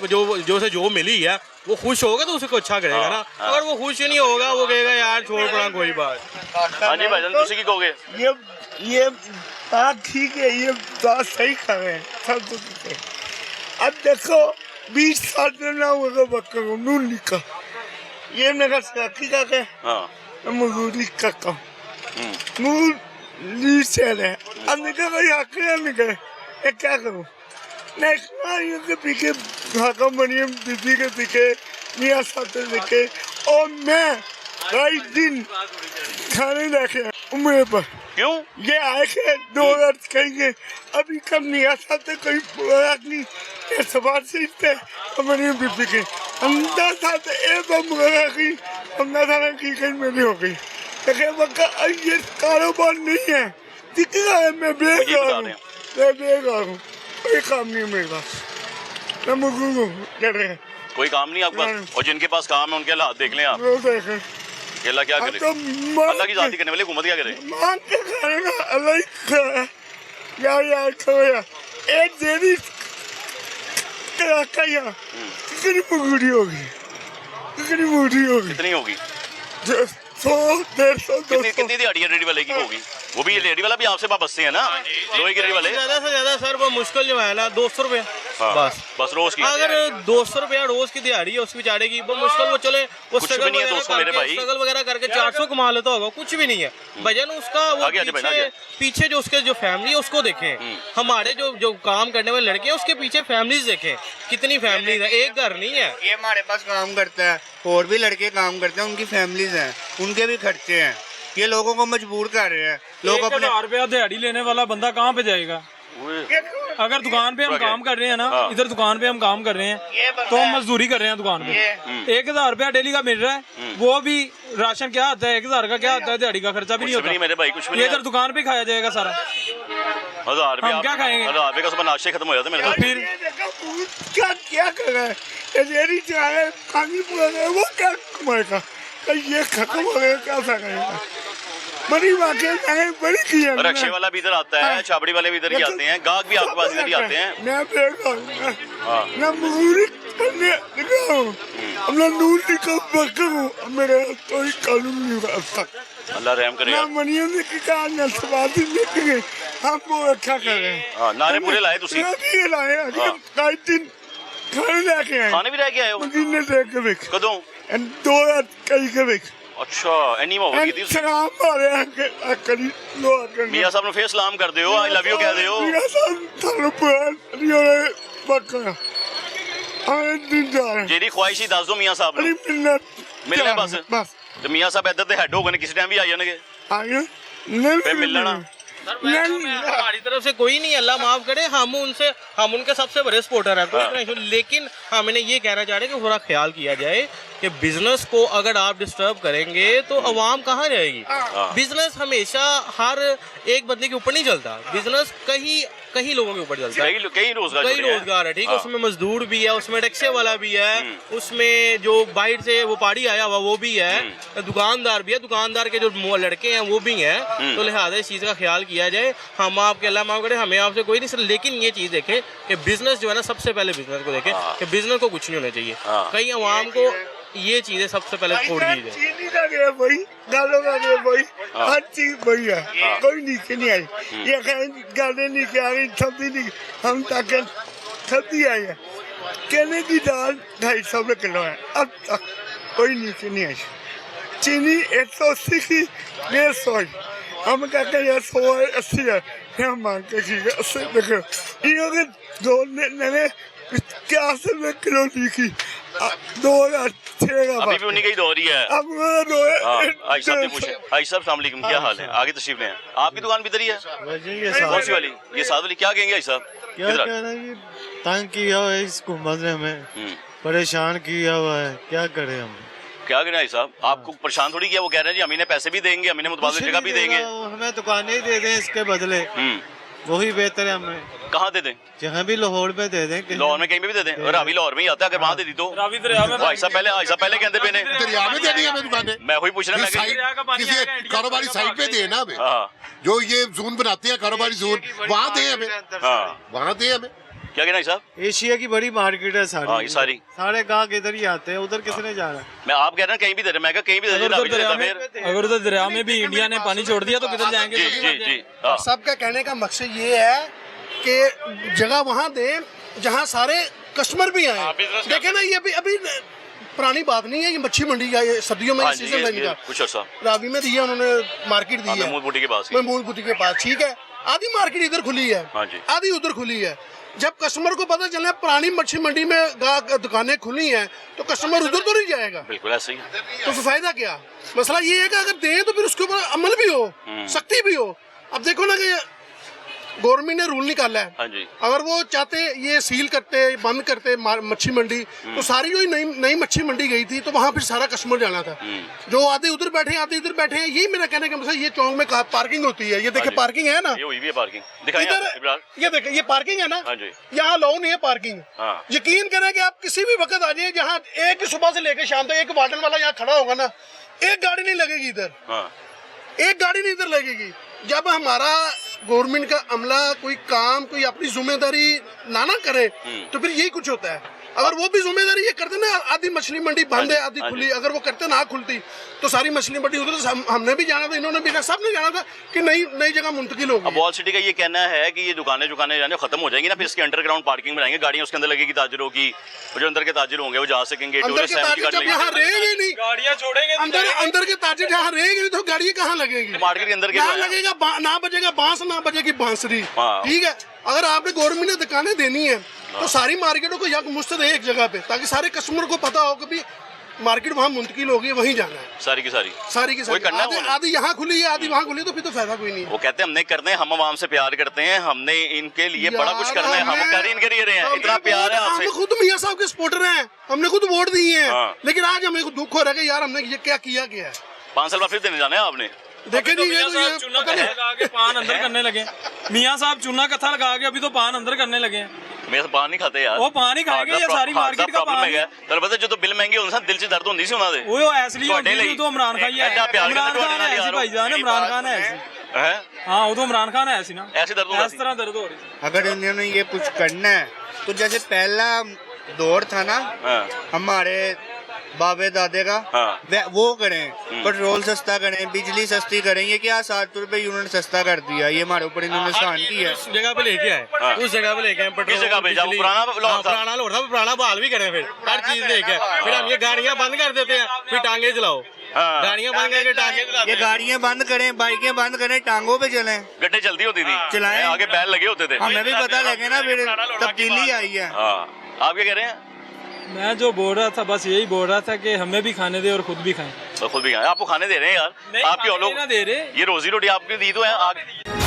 जो मिली है वो खुश होगा तो उसको अच्छा करेगा ना। अगर वो खुश नहीं होगा वो कहेगा यार छोड़ पड़ा कोई बात। हाँ जी भाईजान, तुसी की कहोगे? ये बात ठीक है, ये बात सही कर रहे हैं सब कुछ। अब देखो 20 साल में ना होगा बक्का नून लिखा, ये मेरा साथी का है, हाँ। मजदूरी करता हूँ, नून ली से है। अब निकल गई आखिर निकले, मैं क्या करूँ? नहीं के पीछे भागा बनिए बीबी के पीछे मियाँ साथ दिखे, और मैं हर दिन खाने लेके उम्र पर क्यों? ये आए थे 2 रात कहेंगे, अभी कब मियाँ साथ कोई आदमी सवार से थे हमारी बीबी के अंदर साथ एक की अंदर साथ की कहीं मेरी हो गई। ये कारोबार नहीं है, दिख रहा है मैं बेकार हूँ, मैं बेकार हूँ, कोई काम नहीं मेरे पास, मैं मजदूर हूँ। कोई काम नहीं आपका? और जिनके पास काम है उनके हालात देख लें आप। कि अल्लाह क्या करे? अल्लाह की जाती करने वाले हुकूमत क्या करे? मान के खाएगा अल्लाह ही खाए यार खोया एक देरी का यार कितनी मुगड़ी होगी, कितनी मुगड़ी होगी, कितनी होगी? 100-150 कितनी दिहाड़ी है रेडी वाले की होगी? वो भी रेडी वाला भी आपसे बसते हैं ना, लोहे की रेडी वाले। ज्यादा से ज्यादा सर वो मुश्किल जो है ना 200 रुपये बस रोज की। अगर 200 रुपया रोज की दिहाड़ी है उस बेचारे की, वो मुश्किल, वो चले वो कुछ भी नहीं है 200 मेरे भाई। स्ट्रगल वगैरह करके 400 कमा लेता होगा, कुछ भी नहीं है भजन उसका। वो आगे आगे बढ़ना, आगे। पीछे जो उसके जो फैमिली है उसको देखें, हमारे जो काम करने वाले लड़के हैं उसके पीछे फैमिलीज देखें, कितनी फैमिलीज है, एक घर नहीं है। ये हमारे पास काम करता है, और भी लड़के काम करते हैं, उनकी फैमिलीज हैं, उनके भी खर्चे हैं। ये लोगों को मजबूर कर रहे हैं। लोग अपने 1000 रुपया दिहाड़ी लेने वाला बंदा कहाँ पे जाएगा? अगर दुकान पे हम काम कर रहे हैं ना, इधर दुकान पे हम काम कर रहे हैं तो हम मजदूरी कर रहे हैं दुकान पे, 1000 रुपया डेली का मिल रहा है, वो भी राशन क्या आता है, 1000 का क्या आता है, दिहाड़ी का खर्चा भी नहीं होता मेरे भाई, कुछ भी ये इधर दुकान पे खाया जाएगा सारा। 1000 रुपया हम क्या खाएंगे? 1000 रुपये का सुबह नाश्ते खत्म हो जाता है मेरे तो साथ। फिर क्या कर रहा है, चाहे पानी पूरा वो क्या कमाएगा? ये खत्म हो गया, क्या करेगा? बड़ी बातें बड़ी की है। रक्शे वाला भी इधर आता है, छाबड़ी वाले भी इधर ही आते हैं, गाहक भी आपके पास इधर ही आते हैं। मैं मैं मजदूरी करने लगा हूँ, अपना नून निकल हूँ, मेरे कोई कानून नहीं अब तक। अल्लाह रहम करे यार। मनियों ने कहा न सवादी निकले, हम वो अच्छा कर रहे हैं। हाँ, नारे पूरे लाए तुसी? भी लाए, कई दिन खाने लेके आए, खाने भी रह के आए हो? मदीने से के विक कदों? 2 रात कई के विक। अच्छा एनी में होगी थी। सलाम मारे करी लो मियां साहब ने फेस सलाम कर दियो, आई लव यू कह दियो। मियां साहब थानू पुरान रियो बक्का दिन जा रहे हैं जेरी ख्वाहिश ही दस दो मियाँ साहब अरे ने मिलना मिलना बस बस ਤੇ ਮੀਆਂ ਸਾਹਿਬ ਇੱਧਰ ਤੇ ਹੈਡ ਹੋ ਗਏ ਨੇ ਕਿਸੇ ਟਾਈਮ ਵੀ ਆ ਜਾਣਗੇ आगे नहीं फिर मिल लेना। हमारी तरफ से कोई नहीं, अल्लाह माफ करे, हम उनके सबसे बड़े सपोर्टर हैं, कोई टेंशन। लेकिन हम इन्हें ये कहना चाह रहे हैं कि थोड़ा ख्याल किया जाए कि बिजनेस को अगर आप डिस्टर्ब करेंगे तो अवाम कहाँ रहेगी। बिजनेस हमेशा हर एक बंदे के ऊपर नहीं चलता, बिजनेस कई लोगों के ऊपर चलता है, कई रोजगार है, ठीक है। उसमें मजदूर भी है, उसमें टैक्सी वाला भी है, उसमें जो बाहर से वो पहाड़ी आया हुआ वो भी है, दुकानदार भी है, दुकानदार के जो लड़के हैं वो भी हैं। तो लिहाजा इस चीज़ का ख्याल किया जाए। हम आपके अल्लाह माफ करे, हमें आपसे कोई नहीं सर, लेकिन ये चीज़ देखें कि बिजनेस जो है ना, सबसे पहले बिजनेस को देखें कि बिजनेस को कुछ नहीं होना चाहिए। कई अवाम को ये चीज़ें सबसे पहले छोड़ दी जाए। चीनी का गया भाई, गालों का गया भाई, हर चीज भाई है, कोई नीचे नहीं आई। ये कहें गाने नीचे आ गई, सब्जी नहीं, हम तक सब्जी आई है। केले की दाल 250 रुपये किलो है, अब तक कोई नीचे नहीं आई। चीनी 180 की 150, हम कहते हैं यार 180 है, हम मांग के की 80 देखो ये दो नए 81 रुपये किलो लिखी 2006 का अभी भी उन्हीं का ही दौर ही है। अब दो आई साहब ने पूछे, आई साहब अस्सलाम वालेकुम, क्या हाल है? आगे तशरीफ लें, आपकी दुकान भी इधर ही है? कौन सी वाली? ये साथ वाली। क्या कहेंगे आई साहब? क्या कह रहा है, तंग किया हुआ है इस हुकूमत ने हमें, परेशान किया हुआ है, क्या करें हम? क्या करें आई साहब? आपको परेशान थोड़ी किया, वो कह रहे हैं जी हम इन्हें पैसे भी देंगे, हम इन्हें मुतबादिल जगह भी देंगे, हमें दुकानें ही दे दें इसके बदले, वही बेहतर है। हमें कहाँ दे दें? जहाँ भी लाहौर में दे दें, लाहौर में कहीं भी दे दें। और अभी लाहौर में ही आता है, अगर वहाँ दे दी तो भाई साहब पहले कहते पे ने दरिया में देनी है हमें दुकानें, मैं वही पूछ रहा हूँ, किसी कारोबारी साइड पे दे ना हमें, जो ये जोन बनाते हैं कारोबारी जोन, वहाँ दे हमें, वहाँ दे हमें। क्या कहना है साहब? एशिया की बड़ी मार्केट है सारी, ये सारी सारे गाँव इधर ही आते हैं, उधर किसने जाना? मैं आप कह रहे हैं कहीं भी दे रहे, मैं कहा कहीं भी दे रहे, अगर उधर दरिया में भी इंडिया ने पानी छोड़ दिया तो किधर जाएंगे? जी। सबका कहने का मकसद ये है कि जगह वहाँ दें जहाँ सारे कस्टमर भी आए। देखे ना, ये अभी पुरानी बात नहीं है, ये मच्छी मंडी का, ये सर्दियों में सीजन लगने का, कुछ अर्सा रावी में दिया उन्होंने, मार्केट दी है महमूद बुटी के पास, महमूद बुटी के पास, ठीक है। आधी मार्केट इधर खुली है, आधी उधर खुली है। जब कस्टमर को पता चले पुरानी मच्छी मंडी में दुकानें खुली हैं तो कस्टमर उधर तो नहीं जाएगा। बिल्कुल ऐसे ही। तो फिर फायदा क्या? मसला ये है कि अगर दें तो फिर उसके ऊपर अमल भी हो, सख्ती भी हो। अब देखो ना कि गवर्नमेंट ने रूल निकाला है, अगर वो चाहते ये सील करते, बंद करते मच्छी मंडी, तो सारी जो नई मच्छी मंडी गई थी तो वहाँ फिर सारा कस्टमर जाना था। जो आधे उधर बैठे आधे इधर बैठे हैं, यही मेरा कहने का मतलब। ये चौक में पार्किंग होती है, ये देखिए पार्किंग है ना, ये पार्किंग इधर ये देखिए ये पार्किंग है ना, यहाँ अलाउ नहीं है पार्किंग। यकीन करें कि आप किसी भी वक्त आ जाइए, जहाँ एक सुबह से लेकर शाम तक एक वार्डन वाला यहाँ खड़ा होगा ना, एक गाड़ी नहीं लगेगी इधर, एक गाड़ी नहीं इधर लगेगी। जब हमारा गवर्नमेंट का अमला कोई काम, कोई अपनी जिम्मेदारी ना करे तो फिर यही कुछ होता है। अगर वो भी जिम्मेदारी ये करते ना, आधी मछली मंडी बंद है आधी खुली, अगर वो करते ना खुलती तो सारी मछली मंडी उधर हमने भी जाना था, इन्होंने भी, सब ने जाना था कि नई जगह मुंतकिल होगी। अब वॉल सिटी का ये कहना है कि ये दुकानें जाने खत्म हो जाएंगी ना, फिर इसके अंडरग्राउंड पार्किंग बनाएंगे, गाड़ियां उसके अंदर लगेगी ताजिरों की, जो अंदर के ताजिर होंगे वो जा सकेंगे, टूरिस्ट यहाँ रहेंगे नहीं, गाड़ियां छोड़ेंगे, अंदर के ताजिर यहाँ रहेंगे नहीं तो गाड़ी कहाँ लगेगी? मार्केट के अंदर लगेगा, ना बजेगा बांस, ना बजेगी बांसुरी, ठीक है। अगर आपने गवर्नमेंट ने दुकानें देनी है तो सारी मार्केटों को यक मुश्त एक जगह पे, ताकि सारे कस्टमर को पता हो कि भी मार्केट वहाँ मुंतकिल होगी, वहीं जाना है। सारी की सारी आधी यहाँ खुली है आधी वहाँ खुली, तो फिर तो फायदा कोई नहीं है। वो कहते हैं हमने करने, हम आवाम से प्यार करते हैं, हमने इनके लिए बड़ा कुछ करना है, हम कर इनके लिए रहे हैं, इतना प्यार है आपसे। हम खुद मियाँ साहब के सपोर्टर हैं, हमने खुद वोट दिए हैं, लेकिन आज हमें दुख हो रहा है कि यार हमने ये क्या किया गया है। 5 साल बाद फिर देने जाना है आपने। देखे नहीं, चूना कथा लगा के पान अंदर करने लगे मियाँ साहब, चूना कथा लगा के अभी तो पान अंदर करने लगे हैं। मेरे से पान नहीं खाते यार, वो पान ही खाएंगे, ये सारी मार्केट का पान है। तो पता जो तो बिल महंगे होने से दिल से दर्द होती सी उन्होंने, वो असली होती तो इमरान खान है, इमरान खान है ऐसी भाईजान, इमरान खान है ऐसी, हाँ वो तो इमरान खान है ऐसी ना, ऐसे दर्द इस तरह दर्द हो रही। अगर इन्होंने ये कुछ करना है तो जैसे पहला दौर था ना हमारे बाबे दादे का, वो करें, पेट्रोल सस्ता करें, बिजली सस्ती करें। ये क्या 7 रुपए यूनिट सस्ता कर दिया, ये हमारे ऊपर इन्होंने सहन किया। उस जगह पे लेके आए, उस जगह पे लेके आए पेट्रोल, पुराना लोड था, पुराना बहाल भी करें, फिर हर चीज लेके, फिर हम ये गाड़ियाँ बंद कर देते हैं, फिर टांगे चलाओ, गाड़ियाँ बंद करके टांगे चलाते, ये गाड़ियाँ बंद करें, बाइकें बंद करें, टांगों पे चलें, गड्ढे चलती होती थी, चलाएं, आगे बैल लगे होते थे, हमें भी पता लगे ना, फिर तब्दीली आई है। आप क्या कह रहे हैं? मैं जो बोल रहा था बस यही बोल रहा था कि हमें भी खाने दे और खुद भी खाएं। तो खुद भी खाएं। आपको खाने दे रहे हैं यार, नहीं, आपके और लोग खाने दे रहे। ये रोजी रोटी आपने दी तो है आगे।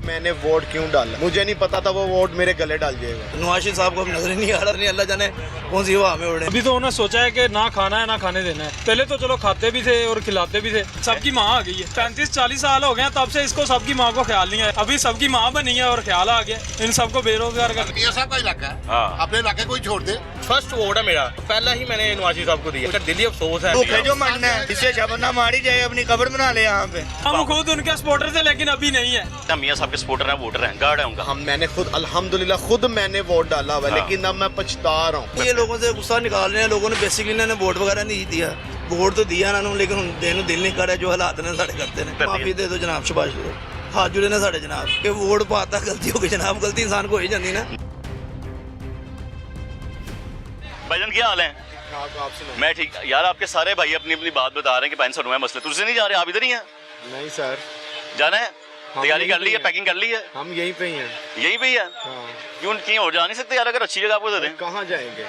मैंने वोट क्यों डाला, मुझे नहीं पता था वो वोट मेरे गले डाल जाएगा। नवाज शरीफ साहब को अब नजर ही नहीं आ रहा, नहीं अल्लाह जाने कौन सी हवा में उड़े। अभी तो उन्होंने सोचा है कि ना खाना है ना खाने देना है। पहले तो चलो खाते भी थे और खिलाते भी थे। सबकी माँ आ गई है, 35-40 साल हो गए तब से इसको सबकी माँ को ख्याल नहीं है। अभी सबकी माँ बनी है और ख्याल आ गया इन सबको बेरोजगार कर। मियां साहब का इलाका है, हाँ। अपने इलाके को ही छोड़ दे। फर्स्ट वोट है मेरा, पहला ही मैंने नवाज शरीफ साहब को दिया। दिल्ली अफसोस है भूखे जो मरना है, इससे शबना मारी जाए, अपनी कब्र बना ले यहाँ पे। हम खुद उनके सपोर्टर थे लेकिन अभी नहीं है। मियां साहब के सपोर्टर हैं, वोटर हैं, गार्ड है उनका। मैंने खुद अल्हम्दुलिल्लाह खुद मैंने वोट डाला हुआ, लेकिन अब मैं पछता रहा हूँ। ये लोगों से गुस्सा निकाल रहे हैं, लोगों ने बेसिकली इन्होंने वोट वगैरह नहीं दिया। वोट तो दिया ना लेकिन हुण देने दिल नहीं कर रहा जो हालात ने साढ़े करते हैं। माफी दे दो जनाब, शबाश करो, हाथ जुड़े ने साढ़े जनाब कि वोट पाता गलती हो गई जनाब, गलती इंसान को हो ही जाती ना। भाईजान क्या हाल है? मैं ठीक यार, आपके सारे भाई अपनी अपनी बात बता रहे हैं कि भाई सुनो है मसले, तुझसे नहीं जा रहे, आप इधर ही हैं? नहीं सर, जाना है, तैयारी कर ली है, पैकिंग कर ली है? हम यहीं पे ही हैं। यहीं पे ही है? क्यों कहीं और जा नहीं सकते यार? अगर अच्छी जगह आपको दे दें। कहाँ जाएंगे?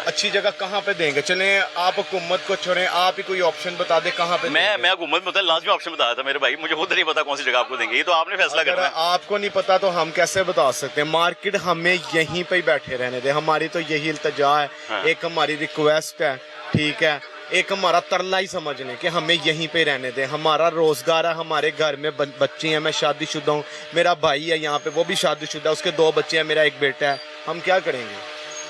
अच्छी जगह कहाँ पे देंगे? चले आप हुकूमत को छोड़ें, आप ही कोई ऑप्शन बता दे कहाँ पे। मैं हुकूमत में लाजमी ऑप्शन बताया था मेरे भाई, मुझे खुद नहीं पता कौन सी जगह आपको देंगे, ये तो आपने फैसला करना है। आपको नहीं पता तो हम कैसे बता सकते हैं? मार्केट हमें यहीं पे ही बैठे रहने दे, हमारी तो यही इल्तजा है। हाँ। एक हमारी रिक्वेस्ट है, ठीक है, एक हमारा तरला ही समझ लें कि हमें यहीं पे रहने दें। हमारा रोजगार है, हमारे घर में बच्चे हैं, मैं शादीशुदा हूँ, मेरा भाई है यहाँ पे, वो भी शादीशुदा है, उसके 2 बच्चे हैं, मेरा 1 बेटा है। हम क्या करेंगे?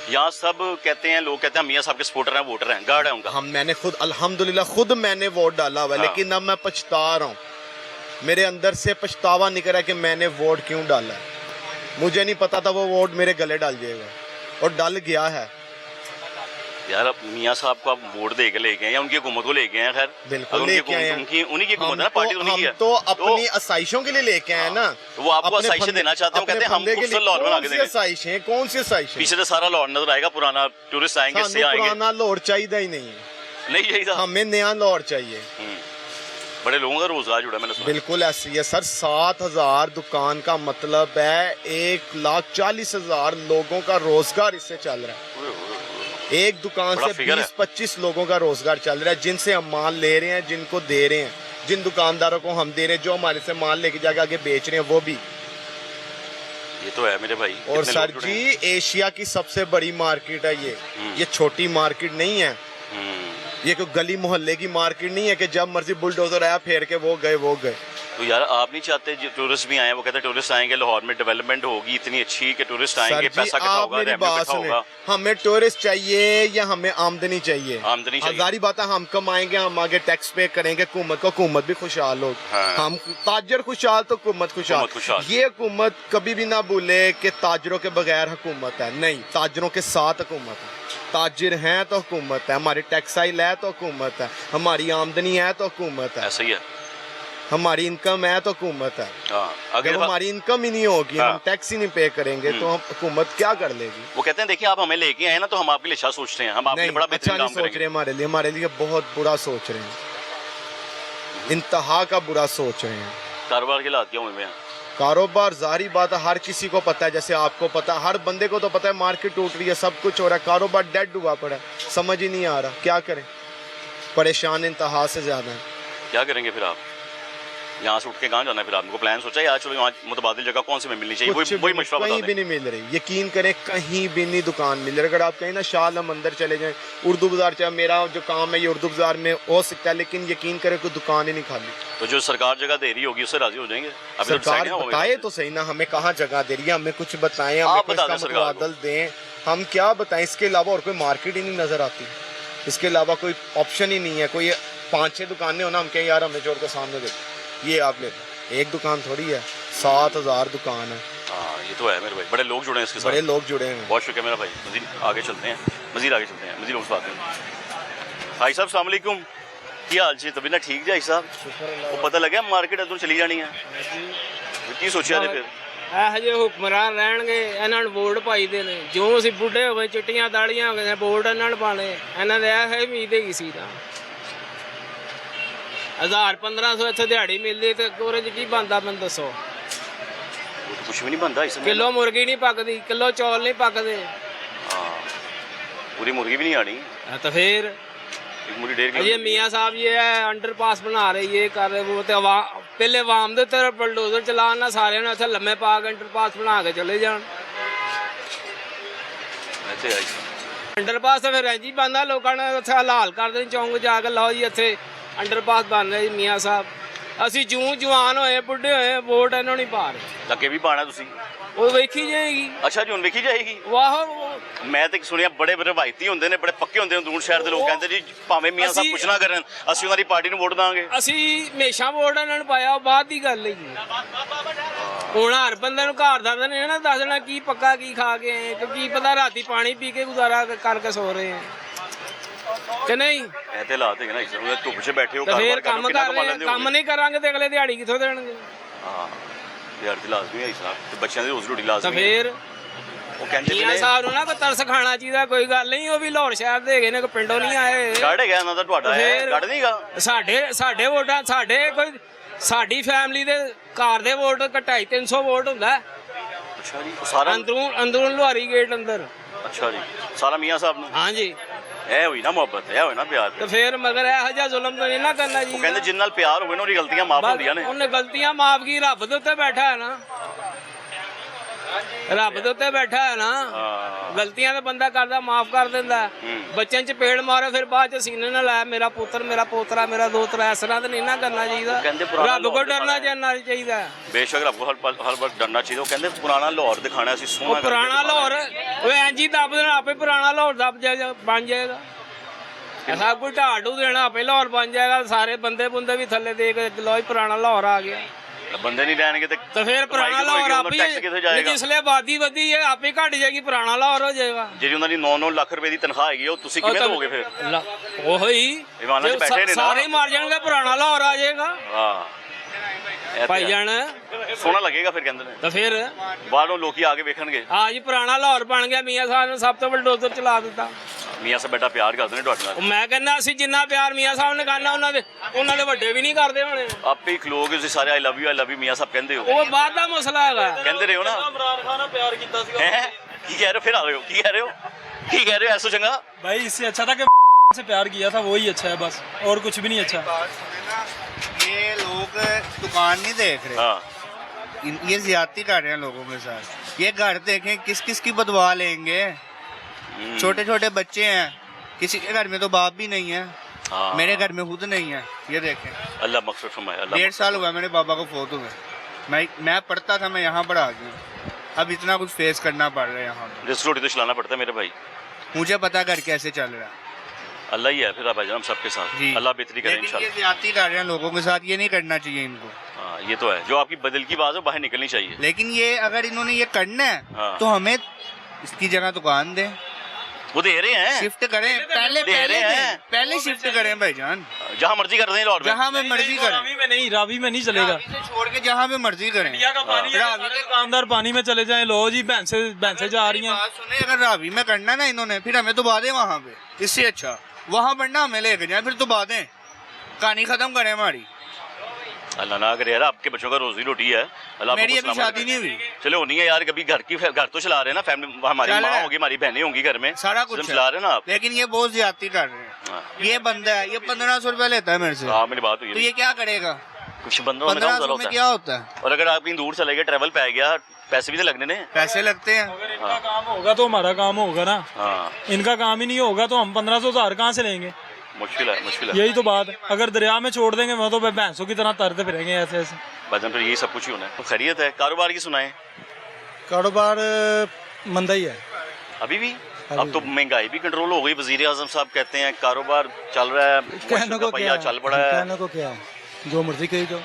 यहाँ सब कहते हैं, लोग कहते हैं मियां साहब के सपोर्टर हैं, वोटर हैं, गार्ड है उनका। मैंने खुद अल्हम्दुलिल्लाह खुद मैंने वोट डाला हुआ, हाँ। लेकिन अब मैं पछता रहा हूँ। मेरे अंदर से पछतावा निकल रहा कि मैंने वोट क्यों डाला। मुझे नहीं पता था वो वोट मेरे गले डाल जाएगा, और डाल गया है। यार अब मियां साहब को आप वोट दे के लेके आए या उनकी हुकूमत को लेके आए? खैर बिल्कुल लेके आए हैं। उन्हीं की हुकूमत है ना, पार्टी उन्हीं की है। तो अपनी आसाइशों के लिए लेके आए ना। तो वो आपको आसाइशें देना चाहते हैं, वो कहते हैं हम खूबसूरत लाहौर बना के देंगे। आसाइशें कौन सी आसाइशें? पीछे से सारा लाहौर नजर आएगा, पुराना टूरिस्ट आएंगे, इससे आएंगे। पुराना लाहौर चाहिए ही नहीं, नहीं चाहिए, हमें नया लाहौर चाहिए। बड़े लोगों का रोजगार जुड़ा, मैंने सुना। बिल्कुल ऐसी है सर, 7000 दुकान का मतलब है 1,40,000 लोगों का रोजगार इससे चल रहा है। एक दुकान से 20-25 लोगों का रोजगार चल रहा है, जिनसे हम माल ले रहे हैं, जिनको दे रहे हैं, जिन दुकानदारों को हम दे रहे हैं, जो हमारे से माल लेके जाके आगे बेच रहे हैं, वो भी। ये तो है मेरे भाई। और सर जी, एशिया की सबसे बड़ी मार्केट है ये छोटी मार्केट नहीं है। ये कोई गली मोहल्ले की मार्केट नहीं है कि जब मर्जी बुलडोजर आया फेर के वो गए। तो यार आप नहीं चाहते जो टूरिस्ट भी आए, वो कहते हैं टूरिस्ट आएंगे, लाहौर में डेवलपमेंट होगी इतनी अच्छी कि टूरिस्ट आएंगे, पैसा इकट्ठा होगा, रेवेन्यू इकट्ठा होगा। हमें टूरिस्ट चाहिए या हमें आमदनी चाहिए? आमदनी चाहिए। हजारी बात है, हम कमाएंगे, हम आगे टैक्स पे करेंगे, हुकूमत भी खुशहाल हो। हाँ। हम ताजर खुशहाल तो हुकूमत खुशहाल। ये हुकूमत कभी भी ना भूले कि ताजरों के बगैर हुकूमत है, नहीं, ताजरों के साथ हुकूमत है। ताजिर हैं तो हुकूमत है, हमारी टैक्साइल है तो हुकूमत है, हमारी आमदनी है तो हुकूमत है, ऐसा ही है, हमारी इनकम है तो हुकूमत है। अगर हमारी इनकम ही नहीं होगी, हम टैक्स ही नहीं पे करेंगे, तो हम हुकूमत क्या कर लेगी? वो कहते हैं देखिए आप हमें लेके आए ना, तो हम आपके लिए अच्छा सोचते हैं, हम आपके लिए बड़ा बेहतरीन काम सोच रहे हैं, हमारे लिए बहुत बुरा सोच रहे हैं, इंतहा का बुरा सोच रहे हैं। कारोबार के हालात क्या हुए हैं? कारोबार जाहिर बात है, हर किसी को पता है, जैसे आपको पता है, हर बंदे को तो पता है मार्केट टूट रही है, सब कुछ हो रहा है, कारोबार डेड हुआ पड़ा है, समझ ही नहीं आ रहा क्या करें, परेशान इंतहा से ज़्यादा है। क्या करेंगे फिर आप? यहाँ से उठ के कहाँ जाना है फिर आपको? प्लान सोचा यार चलो यहाँ मुतबादिल जगह कौन सी में मिलनी चाहिए? वही मशवरा कहीं भी नहीं मिल रही, यकीन करें कहीं भी नहीं दुकान मिल रही। अगर आप कहीं ना शाह आलम अंदर चले जाएं, उर्दू बाजार, चाहे मेरा जो काम है ये उर्दू बाजार में हो सकता है, लेकिन यकीन करें कोई दुकान ही नहीं खाली। तो जो सरकार जगह दे रही होगी उससे राजी हो जाएंगे? सरकार बताए तो सही ना, हमें कहाँ जगह दे रही है, हमें कुछ बताएं, हमें मुतबादल दें, हम क्या बताएं? इसके अलावा और कोई मार्केट ही नहीं नजर आती, इसके अलावा कोई ऑप्शन ही नहीं है। कोई 5-6 दुकानें हो ना, हम कहें यार हमें जोड़ के सामने दे, ये आप ले, एक दुकान थोड़ी है, 7000 दुकान है। ये तो है मेरे भाई, बड़े लोग जुड़े हैं इसके साथ, बड़े लोग जुड़े हैं। बहुत शुक्रिया मेरा भाई। मजीद आगे चलते हैं, मजीद लोग से बात हैं। भाई साहब अस्सलाम वालेकुम, क्या हाल जी? तभी ना ठीक है साहब, वो पता लगे मार्केट अदू चली जानी है, की सोचा फिर? ਇਹੋ ਜਿਹੇ ਹੁਕਮਰਾਨ ਰਹਿਣਗੇ, ਇਹਨਾਂ ਨੂੰ ਵੋਟ ਪਾਈਦੇ ਨੇ। ਜੋ ਅਸੀਂ ਬੁੱਢੇ ਹੋ ਗਏ, ਚਿੱਟੀਆਂ ਦਾੜੀਆਂ ਹੋ ਗਈਆਂ, ਵੋਟ ਇਹਨਾਂ ਨੂੰ ਪਾਣੇ। ਇਹਨਾਂ ਦੇ ਇਹ ਉਮੀਦ ਹੈਗੀ ਸੀ ਨਾ 1000-1500 ਇੱਥੇ ਦਿਹਾੜੀ ਮਿਲਦੀ ਤੇ ਉਹਦੇ 'ਚ ਕੀ ਬਣਦਾ ਮੈਨੂੰ ਦੱਸੋ। ਕੁਝ ਵੀ ਨਹੀਂ ਬੰਦਾ ਇਸ ਕਿਲੋ ਮੁਰਗੀ ਨਹੀਂ ਪੱਕਦੀ, ਕਿਲੋ ਚੌਲ ਨਹੀਂ ਪੱਕਦੇ। पूरी मुर्गी भी नहीं आनी तो फिर मुर्गी 1.5 किलो ये मियाँ साहब ये है अंडरपास बना रहे, ये कर रहे, वो तो पहले आवाम के तरफ बलडोजर चलाना, सारे ने उत्थे लम्मे पा के अंडरपास बना के चले जान। अंडरपास तो फिर इंज ही बनता, लोगों ने उत्थे हलाल कर देने चौंक जाके, लो जी इत्थे अंडरपास बन रहे जी मियाँ साहब। ਅਸੀਂ ਜੂੰ ਜਵਾਨ ਹੋਏ, ਬੁੱਢੇ ਹੋਏ, ਵੋਟ ਇਹਨਾਂ ਨੂੰ ਪਾ ਰਹੇ। ਲੱਗੇ ਵੀ ਪਾਣਾ ਤੁਸੀਂ? ਉਹ ਵੇਖੀ ਜਾਏਗੀ। ਅੱਛਾ ਜੀ, ਹੁਣ ਵੇਖੀ ਜਾਏਗੀ। ਵਾਹ, ਮੈਂ ਤਾਂ ਸੁਣਿਆ ਬੜੇ ਰਵਾਇਤੀ ਹੁੰਦੇ ਨੇ, ਬੜੇ ਪੱਕੇ ਹੁੰਦੇ ਨੇ ਦੂਰ ਸ਼ਹਿਰ ਦੇ ਲੋਕ, ਕਹਿੰਦੇ ਜੀ ਭਾਵੇਂ ਮੀਆਂ ਸਾਹਿਬ ਕੁਛ ਨਾ ਕਰਨ, ਅਸੀਂ ਉਹਨਾਂ ਦੀ ਪਾਰਟੀ ਨੂੰ ਵੋਟ ਦਾਂਗੇ। ਅਸੀਂ ਹਮੇਸ਼ਾ ਵੋਟ ਇਹਨਾਂ ਨੂੰ ਪਾਇਆ, ਉਹ ਬਾਅਦ ਦੀ ਗੱਲ ਹੈ। ਹੁਣ ਹਰ ਬੰਦੇ ਨੂੰ ਘਰ ਦਾ ਨਹੀਂ ਨਾ ਦੱਸਣਾ ਕੀ ਪੱਕਾ ਕੀ ਖਾ ਕੇ ਆਏ, ਕਿ ਕੀ ਪਤਾ ਰਾਤੀ ਪਾਣੀ ਪੀ ਕੇ ਗੁਜ਼ਾਰਾ ਕਰਕੇ ਸੋ ਰਹੇ ਆ ਕਿ ਨਹੀਂ। ਇਹ ਤੇ ਹਾਲਾਤ ਹੈਗੇ ਨਾ, ਇਸ ਤਰ੍ਹਾਂ ਧੁੱਪ 'ਚ ਬੈਠੇ ਹੋ, ਫੇਰ ਕੰਮ ਕਰ ਰਹੇ, ਕੰਮ ਨਹੀਂ ਕਰਾਂਗੇ ਤੇ ਅਗਲੇ ਦਿਹਾੜੀ ਕਿੱਥੋਂ ਦੇਣਗੇ। ਹਾਂ, ਦਿਹਾੜੀ ਲਾਜ਼ਮੀ ਹੈ ਇਸ ਤਰ੍ਹਾਂ, ਤੇ ਬੱਚਿਆਂ ਦੀ ਰੋਜ਼ ਰੋਟੀ ਲਾਜ਼ਮੀ। ਫੇਰ ਉਹ ਕਹਿੰਦੇ ਮੀਆਂ ਸਾਹਿਬ ਨੂੰ ਨਾ ਕੋਈ ਤਰਸ ਖਾਣਾ ਚਾਹੀਦਾ, ਕੋਈ ਗੱਲ ਨਹੀਂ। ਉਹ ਵੀ ਲਾਹੌਰ ਸ਼ਹਿਰ ਦੇ ਹੈਗੇ ਨੇ, ਕੋਈ ਪਿੰਡੋਂ ਨਹੀਂ ਆਏ। ਗੜ ਹੈਗਾ ਇਹਨਾਂ ਦਾ, ਤੁਹਾਡਾ ਹੈ ਗੜ ਨਹੀਂਗਾ। ਸਾਡੇ ਵੋਟਾਂ, ਸਾਡੇ ਕੋਈ ਸਾਡੀ ਫੈਮਿਲੀ ਦੇ ਘਰ ਦੇ ਵੋਟ 250-300 ਵੋਟ ਹੁੰਦਾ। ਅੱਛਾ ਜੀ, ਸਾਰਾ ਅੰਦਰੋਂ ਲੁਹਾਰੀ ਗੇਟ ਅੰਦਰ। ਅੱਛਾ ਜੀ, ਸਾਰਾ ਮੀਆਂ ਸਾਹਿਬ ਨੂੰ। ਹਾਂ ਜੀ, ਇਹ ਹੋਈ ਨਾ ਮੁਹੱਬਤ, ਇਹ ਹੋਈ ਨਾ ਪਿਆਰ। ਤੇ ਫੇਰ ਮਗਰ ਇਹੋ ਜਿਹਾ ਜ਼ੁਲਮ ਤਾਂ ਨਹੀਂ ਨਾ ਕਰਨਾ ਜੀ। ਕਹਿੰਦੇ ਜਿੰਨ ਨਾਲ ਪਿਆਰ ਹੋਵੇ ਨਾ ਉਹਦੀ ਗਲਤੀਆਂ ਮਾਫ ਹੁੰਦੀਆਂ ਨੇ। ਉਹਨੇ ਗਲਤੀਆਂ ਮਾਫ ਕੀ, ਰੱਬ ਦੇ ਉੱਤੇ ਬੈਠਾ ਹੈ ਨਾ, ਰੱਬ ਦੇ ਉੱਤੇ ਬੈਠਾ ਹੈ ਨਾ। ਗਲਤੀਆਂ ਤਾਂ ਬੰਦਾ ਕਰਦਾ, ਮਾਫ ਕਰ ਦਿੰਦਾ। ਬੱਚਿਆਂ 'ਚ ਪੇੜ ਮਾਰੋ, ਫਿਰ ਬਾਅਦ 'ਚ ਸੀਨੇ ਨਾਲ ਲਾਇਆ ਮੇਰਾ ਪੁੱਤਰ, ਮੇਰਾ ਪੋਤਰਾ, ਮੇਰਾ ਦੋਤਰਾ। ਇਸ ਤਰ੍ਹਾਂ ਤਾਂ ਨਹੀਂ ਨਾ ਕਰਨਾ ਚਾਹੀਦਾ। ਰੱਬ ਕੋਲ ਡਰਨਾ ਚਾਹੀਦਾ। ਬੇਸ਼ੱਕ ਰੱਬ ਕੋਲ ਹਰ ਵਾਰ ਡਰਨਾ ਚਾਹੀਦਾ। ਉਹ ਕਹਿੰਦੇ ਪੁਰਾਣਾ ਲਾਹੌਰ ਦਿਖਾਣਾ ਸੀ ਸੋਹਣਾ। ਉਹ ਪੁਰਾਣਾ ਲਾਹੌਰ ਉਹ ਇੰਜ ਹੀ ਦੱਬ ਦੇਣਾ, ਆਪੇ ਪੁਰਾਣਾ ਲਾਹੌਰ ਦੱਬ ਜਾਏਗਾ, ਬਣ ਜਾਏਗਾ। ਸਭ ਕੁਝ ਢਾੜੂ ਦੇਣਾ, ਆਪੇ ਲਾਹੌਰ ਬਣ ਜਾਏਗਾ। ਸਾਰੇ ਬੰਦੇ ਬੁੰਦੇ ਵੀ ਥੱਲੇ ਦੇ ਕੇ ਲੋ ਹੀ ਪੁਰਾਣਾ ਲਾਹੌਰ ਆ ਗਿਆ। ਬੰਦੇ ਨਹੀਂ ਰਹਿਣਗੇ ਤੇ ਫਿਰ ਪੁਰਾਣਾ ਲਾਹੌਰ ਆਪੇ ਜਿਸਲੇ ਆਬਾਦੀ ਵਧੀ ਹੈ ਆਪੇ ਘਟ ਜਾਏਗੀ, ਪੁਰਾਣਾ ਲਾਹੌਰ ਹੋ ਜਾਏਗਾ। ਜਿਹੜੀ ਉਹਨਾਂ ਦੀ 9-9 ਲੱਖ ਰੁਪਏ ਦੀ ਤਨਖਾਹ ਹੈਗੀ, ਉਹ ਤੁਸੀਂ ਕਿਵੇਂ ਦੋਗੇ ਫਿਰ? ਉਹੀ ਸਾਰੇ ਮਰ ਜਾਣਗੇ, ਪੁਰਾਣਾ ਲਾਹੌਰ ਆ ਜਾਏਗਾ। ਹਾਂ ਭਾਈ ਜਾਨ ਸੋਹਣਾ ਲੱਗੇਗਾ ਫਿਰ, ਕਹਿੰਦੇ ਨੇ। ਤਾਂ ਫਿਰ ਬਾਹਰੋਂ ਲੋਕੀ ਆ ਕੇ ਵੇਖਣਗੇ। ਹਾਂ ਜੀ, ਪੁਰਾਣਾ ਲਾਹੌਰ ਬਣ ਗਿਆ। ਮੀਆਂ ਸਾਹਿਬ ਨੇ ਸਭ ਤੋਂ ਬਲਡੋਜ਼ਰ ਚਲਾ ਦਿੱਤਾ। ਮੀਆਂ ਸਾਹਿਬ ਬੇਟਾ ਪਿਆਰ ਕਰਦੇ ਨੇ ਤੁਹਾਡੇ ਨਾਲ। ਮੈਂ ਕਹਿੰਦਾ ਅਸੀਂ ਜਿੰਨਾ ਪਿਆਰ ਮੀਆਂ ਸਾਹਿਬ ਨੇ ਕਰਨਾ, ਉਹਨਾਂ ਦੇ ਵੱਡੇ ਵੀ ਨਹੀਂ ਕਰਦੇ ਹੋਣੇ। ਆਪੇ ਹੀ ਖਲੋਗੇ ਤੁਸੀਂ ਸਾਰੇ, ਆਈ ਲਵ ਯੂ ਮੀਆਂ ਸਾਹਿਬ ਕਹਿੰਦੇ ਹੋ। ਉਹ ਬਾਅਦ ਦਾ ਮਸਲਾ ਹੈਗਾ। ਕਹਿੰਦੇ ਰਹੇ ਹੋ ਨਾ इमरान खान ने प्यार किया सीगा। ਕੀ ਕਹਿ ਰਹੇ ਹੋ? ਫਿਰ ਆ ਰਹੇ ਹੋ, ਕੀ ਕਹਿ ਰਹੇ ਹੋ? ਕੀ ਕਹਿ ਰਹੇ ਹੋ? ਐਸੋ ਚੰਗਾ भाई इससे अच्छा था कि से प्यार किया था, वही अच्छा है बस, और कुछ भी नहीं अच्छा। ये लोग दुकान नहीं देख रहे। ये ज्यादती कर रहे हैं लोगों के साथ। ये घर देखें, किस किस की बदवा लेंगे। छोटे छोटे बच्चे हैं, किसी के घर में तो बाप भी नहीं है। मेरे घर में खुद नहीं है। ये देखें, अल्लाह मग़फ़िरत फरमाए। 1.5 साल हुआ मेरे पापा को फोत हुए। मैं पढ़ता था, मैं यहाँ पर आ गया। अब इतना कुछ फेस करना पड़ रहा है यहाँ पर। रिस्क रोटी तो चलाना पड़ता है मेरे भाई। मुझे पता घर कैसे चल रहा है। अल्लाह ही है फिर भाईजान, हम सबके साथ। अल्लाह बेहतरी करे इंशाल्लाह। ये ज्यादती कर रहे हैं लोगों के साथ, ये नहीं करना चाहिए इनको। हाँ, ये तो है, जो आपकी बदल की बात है बाहर निकलनी चाहिए। लेकिन ये अगर इन्होंने ये करना है तो हमें इसकी जगह दुकान दें। वो दे रहे हैं, शिफ्ट करें। पहले शिफ्ट करें भाईजान, जहाँ मर्जी कर रहे हैं लॉर्ड, जहाँ में मर्जी करें। रावी में नहीं चलेगा, छोड़ के जहाँ में मर्जी करें। दुकानदार पानी में चले जाएं। लो जी भैंसे जा रही हैं। सुने, अगर रावी में करना ना इन्होंने, फिर हमें तो बातें वहाँ पे, इससे अच्छा वहाँ बढ़ना, हमें लेके जाए, फिर तो बातें कहानी खत्म करें हमारी। अल्लाह ना करे यार, आपके बच्चों का रोजी रोटी है। अल्लाह मेरी अभी शादी नहीं हुई। चलो होनी है यार, कभी घर तो चला रहे हैं ना, फैमिली हमारी माँ होगी, हमारी बहनें होंगी घर में, सारा कुछ चला रहे हैं ना आप। लेकिन ये बहुत ज्यादती कर रहे हैं। ये बंदा है, ये 1500 रुपया लेता है मेरे से। हाँ, मेरी बात हुई। तो ये क्या करेगा? कुछ 1500 में क्या होता है? और अगर आप कहीं दूर चले गए, ट्रेवल पे आ गया, पैसे भी तो लगने ने। पैसे लगते हैं। अगर इनका काम होगा तो हमारा काम होगा ना। इनका काम ही नहीं होगा तो हम 1500 कहाँ से लेंगे? मुश्किल है, मुश्किल है। यही तो बात है। अगर दरिया में छोड़ देंगे मैं तो भैंसों की तरह तरते फिरेंगे ऐसे ऐसे। भाईजान फिर यही सब कुछ ही होना है। तो खैरियत है, कारोबार की सुनाए। कारोबार मंदा ही है अभी भी। अब तो महंगाई भी कंट्रोल हो गई, वजीर आजम साहब कहते हैं कारोबार चल रहा है, कहने को क्या चल पड़ा है। कहने को क्या, जो मर्जी कही जाओ।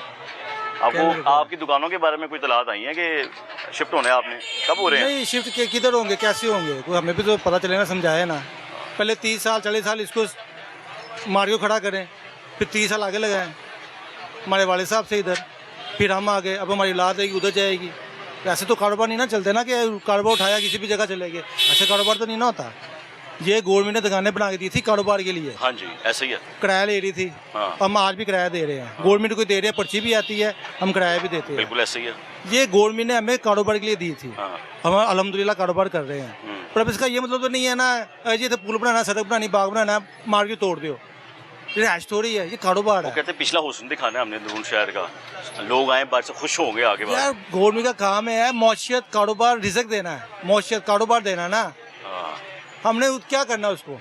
आपको आपकी दुकानों के बारे में कोई तलात आई है कि शिफ्ट होने आपने कब हो रहे हैं? नहीं, शिफ्ट के किधर होंगे, कैसे होंगे, कोई हमें भी तो पता चले ना, समझाया ना। पहले 30 साल 40 साल इसको मारियो खड़ा करें, फिर 30 साल आगे लगाएं हमारे वाले साहब से इधर, फिर हम आ गए, अब हमारी औलाद आएगी उधर जाएगी। ऐसे तो कारोबार नहीं ना चलते ना कि कारोबार उठाया किसी भी जगह चले गए, ऐसे कारोबार तो नहीं ना होता। ये गवर्नमेंट ने दुकानें बना के दी थी कारोबार के लिए, हाँ जी ऐसे ही है। किराया ले रही थी, हाँ। हम आज भी किराया दे रहे हैं, गवर्नमेंट को दे रहे हैं, पर्ची भी आती है, हम किराया भी देते हैं। बिल्कुल ऐसे ही है। ये गवर्नमेंट ने हमें कारोबार के लिए दी थी, हाँ। हम अल्हम्दुलिल्लाह कारोबार कर रहे हैं। पर अब इसका ये मतलब तो नहीं है ना ये तो पुल बनाना, सड़क बनानी, बाग बनाना, मार्केट तोड़ दो, ये ऐश थोड़ी है, ये कारोबार है। कहते हैं पिछला हुस्न दिखाना है हमने दून शहर का, लोग आए बाहर से खुश होंगे आगे बाहर। यार गवर्नमेंट का काम है मौशियत, कारोबार, रिजक देना है, मौशियत कारोबार देना ना, हमने क्या करना उसको,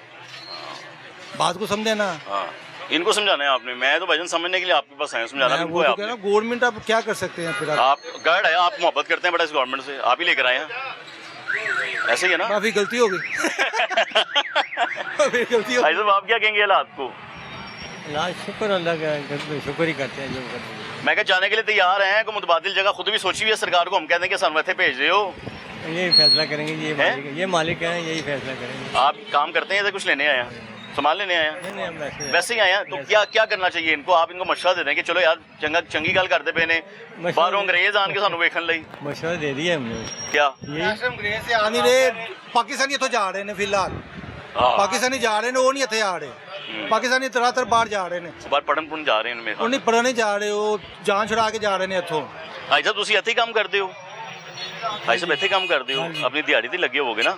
बात को समझे ना। हाँ। इनको समझाना है आपने, मैं तो भाईजान समझने के लिए आपके पास आया, समझाना इनको है आपने। गवर्नमेंट अब क्या कर सकते हैं फिर, आप गाइड है, आप मोहब्बत करते हैं बड़ा इस गवर्नमेंट से, आप ही लेकर आए हैं, ऐसे ही है ना। काफी गलती हो गई गलती हो भाई साहब आप क्या कहेंगे हालात को? शुक्र अल्लाह का, शुक्र ही करते हैं जो करते हैं। मैं क्या जाने के लिए तैयार हैं को मुतबादिल जगह खुद भी सोची हुई है सरकार को, हम कहते हैं कि सानू इत्थे भेज रहे हो, यही फैसला करेंगे, ये मालिक है, यही फैसला करेंगे। आप काम करते हैं या कुछ लेने आए हैं, सामान लेने आए हैं? वैसे ही आए हैं तो क्या क्या करना चाहिए इनको? आप इनको मशवरा दे दें कि चलो यार चंगी गल करते पे ने, बाहरों अंग्रेज आन के सानू वेखण लई। मशवरा दे दिया हमने, क्या अंग्रेज से आ नहीं रहे, पाकिस्तानी इत्थों जा रहे हैं फिलहाल, पाकिस्तानी जा रहे हैं, वो नहीं इत्थे आ रहे, पाकिस्तानी तरह बाहर जा रहे हैं, बाहर पढ़न जा रहे हैं उनमें, ਉਹ ਨਹੀਂ ਪੜ੍ਹਨ ਜਾ ਰਹੇ, ਉਹ ਜਾਨ ਛੁਡਾ ਕੇ ਜਾ ਰਹੇ ਨੇ ਇੱਥੋਂ। भाई साहब ਤੁਸੀਂ ਇੱਥੇ ਹੀ ਕੰਮ ਕਰਦੇ ਹੋ? भाई साहब ਇੱਥੇ ਕੰਮ ਕਰਦੇ ਹੋ, ਆਪਣੀ ਦਿਹਾੜੀ ਤੇ ਲੱਗੇ ਹੋਵੋਗੇ ਨਾ?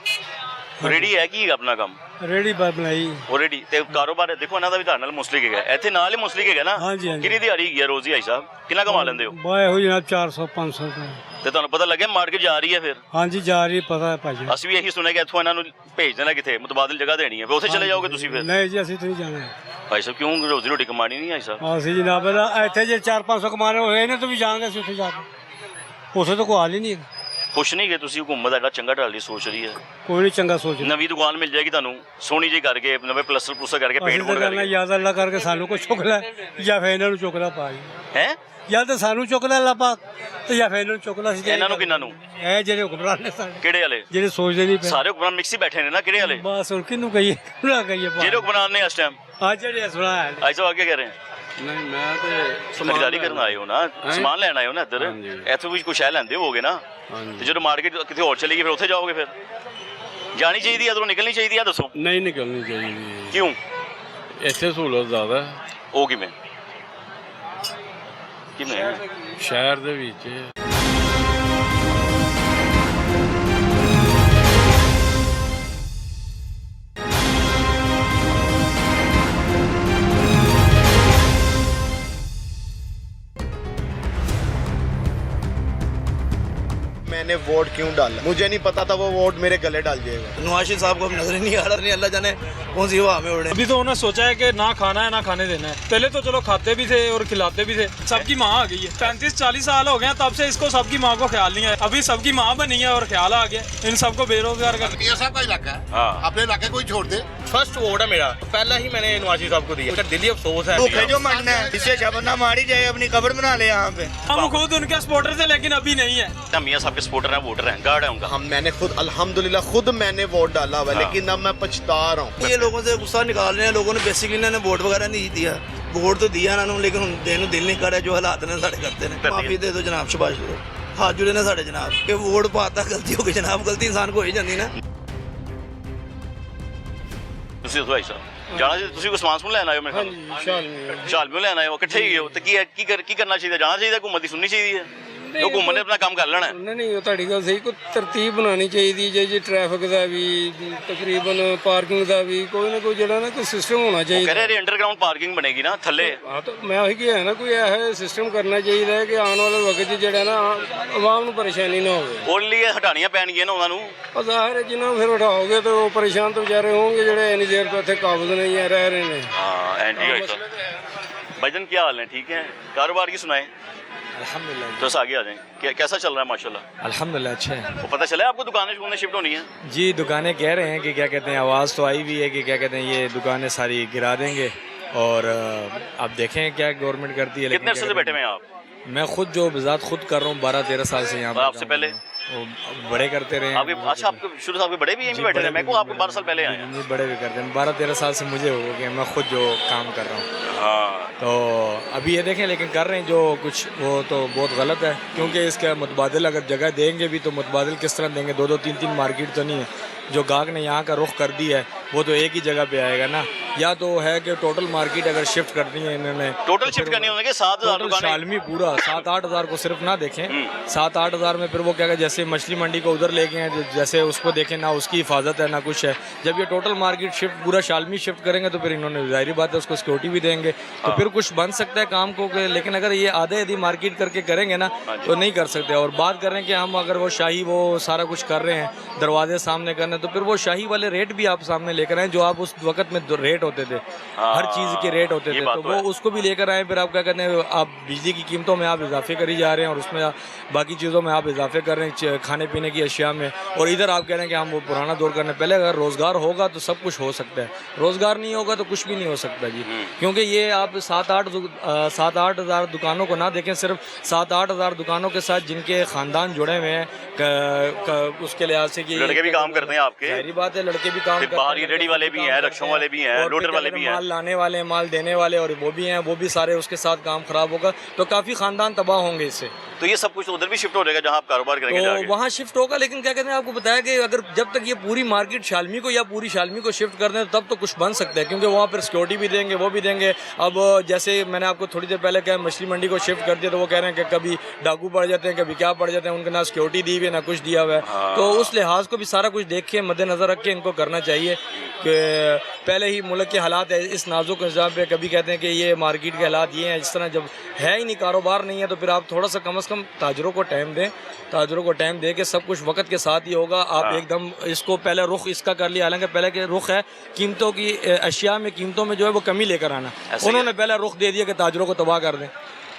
ਰੇੜੀ ਹੈ ਕੀ ਆਪਣਾ ਕੰਮ? ਰੇੜੀ ਬਣਾਈ ਉਹ ਰੇੜੀ ਤੇ ਕਾਰੋਬਾਰ ਦੇਖੋ ਇਹਨਾਂ ਦਾ ਵੀ ਤੁਹਾਡੇ ਨਾਲ ਮੁਸਲਿਕ ਹੈਗਾ, ਇੱਥੇ ਨਾਲ ਹੀ ਮੁਸਲਿਕ ਹੈਗਾ ਨਾ। ਕਿੰਨੀ ਦਿਹਾੜੀ ਹੈਗੀ ਹੈ ਰੋਜ਼ ਦੀ ਭਾਈ ਸਾਹਿਬ, ਕਿੰਨਾ ਕਮਾ ਲੈਂਦੇ ਹੋ? ਬਾਏ ਹੋ ਜਨਾਬ 400-500 ਰੁਪਏ। ਤੇ ਤੁਹਾਨੂੰ ਪਤਾ ਲੱਗਿਆ ਮਾਰਕੀਟ ਜਾ ਰਹੀ ਹੈ ਫਿਰ? ਹਾਂਜੀ ਜਾ ਰਹੀ, ਪਤਾ ਹੈ ਭਾਜੀ। ਅਸੀਂ ਵੀ ਇਹੀ ਸੁਣਿਆ ਕਿ ਇੱਥੋਂ ਇਹਨਾਂ ਨੂੰ ਭੇਜ ਦੇਣਾ ਕਿਤੇ, ਮੁਤਬਾਦਲ ਜਗ੍ਹਾ ਦੇਣੀ ਹੈ, ਫਿਰ ਉੱਥੇ ਚਲੇ ਜਾਓਗੇ ਤੁਸੀਂ ਫਿਰ? ਨਹੀਂ ਜੀ ਅਸੀਂ ਤਾਂ ਨਹੀਂ ਜਾਣਾ ਭਾਈ ਸਾਹਿਬ ਕਿਉਂ, ਰੋਜ਼ੀ ਰੋਟੀ ਕਮਾਣੀ ਨਹੀਂ ਭਾਈ ਸਾਹਿਬ? ਅਸੀਂ ਜਨਾਬ ਇੱਥੇ ਜੇ 400-500 ਕਮਾਣੇ ਹੋਏ ਨੇ ਤਾਂ ਵੀ ਜਾਵਾਂਗੇ ਅਸੀਂ ਉੱਥੇ ਜਾ ਕੇ, ਉੱਥੇ ਤਾਂ ਕੋਈ ਹਾਲ ਹੀ ਨਹੀਂ। ਖੁਸ਼ ਨਹੀਂ ਗਏ ਤੁਸੀਂ? ਹੁਕੂਮਤ ਐਡਾ ਚੰਗਾ ਤੁਹਾਡੇ ਲਈ ਸੋਚ ਰਹੀ ਹੈ, ਕੋਈ ਨਹੀਂ ਚੰਗਾ ਸੋਚ, ਨਵੀਂ ਦੁਕਾਨ ਮਿਲ ਜਾਏਗੀ ਤੁਹਾਨੂੰ ਸੋਹਣੀ ਜੀ ਕਰਕੇ, ਨਵੇਂ ਪਲਸਟਰ ਪਲੂਸਟਰ ਕਰਕੇ, ਪੇਂਟ ਪੂੰਟ ਕਰਕੇ। ਯਾਦ ਅੱਲਾ ਕਰਕੇ ਸਾਨੂੰ ਕੋਈ ਚੁੱਕ ਲੈ ਜਾਂ ਫਿਰ ਇਹਨਾਂ ਨੂੰ ਚੁੱਕਦਾ ਪਾ ਜੀ, ਹੈ ਜਾਂ ਤਾਂ ਸਾਨੂੰ ਚੁੱਕਦਾ ਅੱਲਾ ਪਾਕ ਤੇ ਜਾਂ ਫਿਰ ਇਹਨਾਂ ਨੂੰ ਚੁੱਕਦਾ ਸੀ। ਇਹਨਾਂ ਨੂੰ ਕਿੰਨਾਂ ਨੂੰ? ਇਹ ਜਿਹੜੇ ਹੁਕਮਰਾਨ ਨੇ ਸਾਡੇ, ਕਿਹੜੇ ਵਾਲੇ? ਜਿਹੜੇ ਸੋਚਦੇ ਨਹੀਂ ਪਏ, ਸਾਰੇ ਹੁਕਮਰਾਨ ਮਿਕਸ ਹੀ ਬੈਠੇ ਨੇ ਨਾ, ਕਿਹੜੇ ਵਾਲੇ? ਬਸ ਹੁਣ ਕਿਹਨੂੰ ਕਹੀਏ, ਕਿਹਨੂੰ ਕਹੀਏ ਜਿਹੜੇ ਹੁਕਮਰਾਨ ਨੇ ਇਸ ਟਾਈਮ ਆ ਜਿਹੜੇ ਸੁਣਾ ਹੈ। ਭਾਈ ਸਾਹਿਬ ਅੱਗੇ ਕਹਿ ਰਹੇ हैं? नहीं मैं तो खरीदारी करना आए हो ना, समान लेना आए हो ना इधर, ਇੱਥੋਂ ਵੀ ਕੁਛ ਹੈ ਲੈਂਦੇ ਹੋਗੇ ਨਾ, ਤੇ ਜਦੋਂ ਮਾਰਕੀਟ ਕਿਤੇ ਹੋਰ ਚਲੇਗੀ ਫਿਰ ਉੱਥੇ ਜਾਓਗੇ, ਫਿਰ ਜਾਣੀ ਚਾਹੀਦੀ ਹੈ, ਇੱਧਰੋਂ ਨਿਕਲਣੀ ਚਾਹੀਦੀ ਹੈ, ਦੱਸੋ। नहीं निकलनी चाहिए, ਕਿਉਂ? ਇੱਥੇ ਸਹੂਲਤ ਜ਼ਿਆਦਾ ਹੈ ਉਹ ਕਿਵੇਂ ਕਿਵੇਂ? ਸ਼ਹਿਰ ਦੇ ਵਿੱਚ। मैंने वोट क्यों डाला, मुझे नहीं पता था वो वोट मेरे गले डाल जाएगा। नवाज शरीफ साहब को अब नजर ही नहीं आ रहा, नहीं अल्लाह जाने कौन सी हवा में उड़े। अभी तो उन्होंने सोचा है कि ना खाना है ना खाने देना है, पहले तो चलो खाते भी थे और खिलाते भी थे, सबकी माँ आ गई है, 35-40 साल हो गए तब से इसको सबकी माँ को ख्याल नहीं है, अभी सबकी माँ बनी है और ख्याल आ गया, इन सबको बेरोजगार कर। मियां साहब का इलाका है, अपने इलाके को ही छोड़ दे। फर्स्ट वोट है मेरा, पहला ही मैंने नवाज शरीफ साहब को दिया, दिल्ली अफसोस है। भूखे जो मरना है, इससे शबना मारी जाए, अपनी कब्र बना ले यहाँ पे। हम खुद उनके सपोर्टर थे लेकिन अभी नहीं है। मियां साहब के सपोर्टर हैं, वोटर हैं, गार्ड है उनका। मैंने खुद अल्हम्दुलिल्लाह खुद मैंने वोट डाला हुआ, लेकिन अब मैं पछता रहा हूँ। ये लोगों से गुस्सा निकाल रहे हैं, लोगों ने बेसिकली इन्होंने वोट वगैरह नहीं दिया, वोट तो दिया इन्होंने लेकिन हुण देने दिल नहीं कर रहा, जो हालात ने साढ़े करते हैं। माफी दे दो जनाब, शबाश करो, हाथ जुड़े ने साढ़े जनाब कि वोट पाता गलती हो गई जनाब, गलती इंसान को हो ही जाती ना। ਤੁਸੀਂ ਦੱਸੋ ਭਾਈ ਸਾਹਿਬ, ਜਾਣਾ ਚਾਹੀਦਾ? ਤੁਸੀਂ ਕੋਈ ਸਮਾਨ ਸਮੂਨ ਲੈਣ ਆਏ ਹੋ ਮੇਰੇ ਖਿਆਲ? ਸ਼ਾਲਮੀਓ ਲੈਣ ਆਏ ਹੋ, ਇਕੱਠੇ ਹੀ ਹੋ, ਤੇ ਕੀ ਕਰਨਾ ਚਾਹੀਦਾ? ਜਾਣਾ ਚਾਹੀਦਾ, ਹੁਕੂਮਤ ਦੀ ਸੁਣਨੀ ਚਾਹੀਦੀ ਹੈ, ਹੁਕੂਮਤ ਨੇ ਆਪਣਾ ਕੰਮ ਕਰ ਲੈਣਾ। ਨਹੀਂ ਉਹ ਤੁਹਾਡੀ ਗੱਲ ਸਹੀ, ਕੋਈ ਤਰਤੀਬ ਬਣਾਉਣੀ ਚਾਹੀਦੀ ਜੇ ਟ੍ਰੈਫਿਕ ਦਾ ਵੀ, ਤਕਰੀਬਨ ਪਾਰਕਿੰਗ ਦਾ ਵੀ ਕੋਈ ਨਾ ਕੋਈ ਜਿਹੜਾ ਨਾ ਕੋਈ ਸਿਸਟਮ ਹੋਣਾ ਚਾਹੀਦਾ। ਕਹਿ ਰਹੇ ਅੰਡਰਗਰਾਉਂਡ ਪਾਰਕਿੰਗ ਬਣੇਗੀ ਨਾ ਥੱਲੇ। ਹਾਂ ਤਾਂ ਮੈਂ ਉਹੀ ਕਿਹਾ ਨਾ, ਕੋਈ ਇਹੋ ਸਿਸਟਮ ਕਰਨਾ ਚਾਹੀਦਾ ਹੈ ਕਿ ਆਉਣ ਵਾਲੇ ਵਕਤ 'ਚ ਜਿਹੜਾ ਨਾ ਆਵਾਮ ਨੂੰ ਪਰੇਸ਼ਾਨੀ ਨਾ ਹੋਵੇ। ਉਹਦੇ ਲਈ ਹਟਾਣੀਆਂ ਪੈਣਗੀਆਂ ਨਾ ਉਹਨਾਂ ਨੂੰ। ਜ਼ਾਹਿਰ ਹੈ ਜਿਨ੍ਹਾਂ ਨੂੰ ਫਿਰ ਉਠਾਓਗੇ ਤਾਂ ਉਹ ਪਰੇਸ਼ਾਨ ਤਾਂ ਵਿਚਾਰੇ ਹੋਣਗੇ ਜਿਹੜੇ ਇੰਨੀ ਦੇਰ ਤੋਂ ਇੱਥੇ ਕਾਬਜ਼ ਨਹੀਂ ਹੈ, ਰਹਿ ਰਹੇ ਨੇ। हाँ एंटी भाई साहब, भाईजान क्या हाल है? ठीक है, कारोबार की सुनाए? अल्हम्दुलिल्लाह तो आगे आ जाएं, कैसा चल रहा है माशाल्लाह? अल्हम्दुलिल्लाह अच्छा है वो पता चला है आपको दुकानें शिफ्ट होनी है? जी। दुकानें कह रहे हैं कि क्या कहते हैं, आवाज़ तो आई भी है कि क्या कहते हैं ये दुकानें सारी गिरा देंगे, और अब देखें क्या गवर्नमेंट करती है। कितने अरसे से बैठे हुए हैं आप? मैं खुद जो बिजात खुद कर रहा हूँ 12-13 साल से यहाँ पर। आपसे पहले वो बड़े करते रहे हैं। आपके अच्छा, आपके शुरू से आपके बड़े भी यहीं पे बैठे थे? मैं को आपको 12 साल पहले आए हैं। बड़े भी करते हैं, 12-13 साल से मुझे हो गया, मैं खुद जो काम कर रहा हूँ। हाँ तो अभी ये देखें, लेकिन कर रहे हैं जो कुछ वो तो बहुत गलत है, क्योंकि इसका मुतबादिल अगर जगह देंगे भी तो मुतबादिल किस तरह देंगे? 2-2 3-3 मार्केट तो नहीं है। जो गाहक ने यहाँ का रुख कर दिया है वो तो एक ही जगह पे आएगा ना, या तो है कि टोटल मार्केट अगर शिफ्ट कर दी है इन्होंने, टोटल शिफ्ट करनी होंगे 7,000 दुकानें। शालमी पूरा 7-8 हज़ार को सिर्फ ना देखें, 7-8 हज़ार में फिर वो क्या कहते जैसे मछली मंडी को उधर ले गए हैं, जैसे उसको देखें ना उसकी हिफाजत है ना कुछ है। जब ये टोटल मार्केट शिफ्ट पूरा शालमी शिफ्ट करेंगे तो फिर इन्होंने जाहिर बात है उसको सिक्योरिटी भी देंगे तो फिर कुछ बन सकता है काम को। लेकिन अगर ये आधे आधी मार्केट करके करेंगे ना तो नहीं कर सकते। और बात करें कि हम अगर वो शाही वो सारा कुछ कर रहे हैं, दरवाजे सामने करने, तो फिर वो शाही वाले रेट भी आप सामने लेकर आए जो आप उस वक्त में रेट होते थे, हर चीज़ के रेट होते थे, तो वो उसको भी लेकर आए। फिर आप क्या कहते हैं, आप बिजली की कीमतों में आप इजाफे करी जा रहे हैं और उसमें बाकी चीज़ों में आप इजाफे कर रहे हैं, खाने पीने की अशिया में, और इधर आप कह रहे हैं कि हम वो पुराना दौर करने। पहले अगर रोज़गार होगा तो सब कुछ हो सकता है, रोज़गार नहीं होगा तो कुछ भी नहीं हो सकता जी। क्योंकि ये आप 7-8 हज़ार दुकानों को ना देखें, सिर्फ 7-8 हज़ार दुकानों के साथ जिनके ख़ानदान जुड़े हुए हैं उसके लिहाज से कि लड़के भी काम करते हैं आपके, सारी बात है, लड़के भी काम करते हैं, बाहर रेडी वाले भी हैं, रक्षों वाले भी हैं, लोडर वाले भी हैं, माल लाने वाले, माल देने वाले, और वो भी हैं, वो भी सारे उसके साथ काम खराब होगा तो काफ़ी ख़ानदान तबाह होंगे इससे। तो ये सब कुछ उधर भी शिफ्ट हो जाएगा जहाँ आप कारोबार करेंगे तो वहाँ शिफ्ट होगा। लेकिन क्या कहते हैं, आपको बताया कि अगर जब तक ये पूरी मार्केट शालमी को या पूरी शालमी को शिफ्ट कर दें तब तो कुछ बन सकता है, क्योंकि वहाँ पर सिक्योरिटी भी देंगे, वो भी देंगे। अब जैसे मैंने आपको थोड़ी देर पहले कहा मछली मंडी को शिफ्ट कर दिया तो वो कह रहे हैं कि कभी डाकू पड़ जाते हैं, कभी क्या पड़ जाते हैं, उनके ना सिक्योरिटी दी हुई है ना कुछ दिया हुआ है। तो उस लिहाज को भी सारा कुछ देख के मद्देनज़र रख के इनको करना चाहिए कि पहले ही मुल्क के हालात है इस नाजुक निज़ाम पे, कभी कहते हैं कि ये मार्केट के हालात ये हैं, इस तरह जब है ही नहीं, कारोबार नहीं है, तो फिर आप थोड़ा सा कम से कम ताजरों को टाइम दें, ताजरों को टाइम दे के सब कुछ वक्त के साथ ही होगा। आप एकदम इसको पहले रुख इसका कर लिया, हालांकि पहले के रुख है कीमतों की अशिया में, कीमतों में जो है वो कमी लेकर आना, उन्होंने पहले रुख दे दिया कि ताजरों को तबाह कर दें।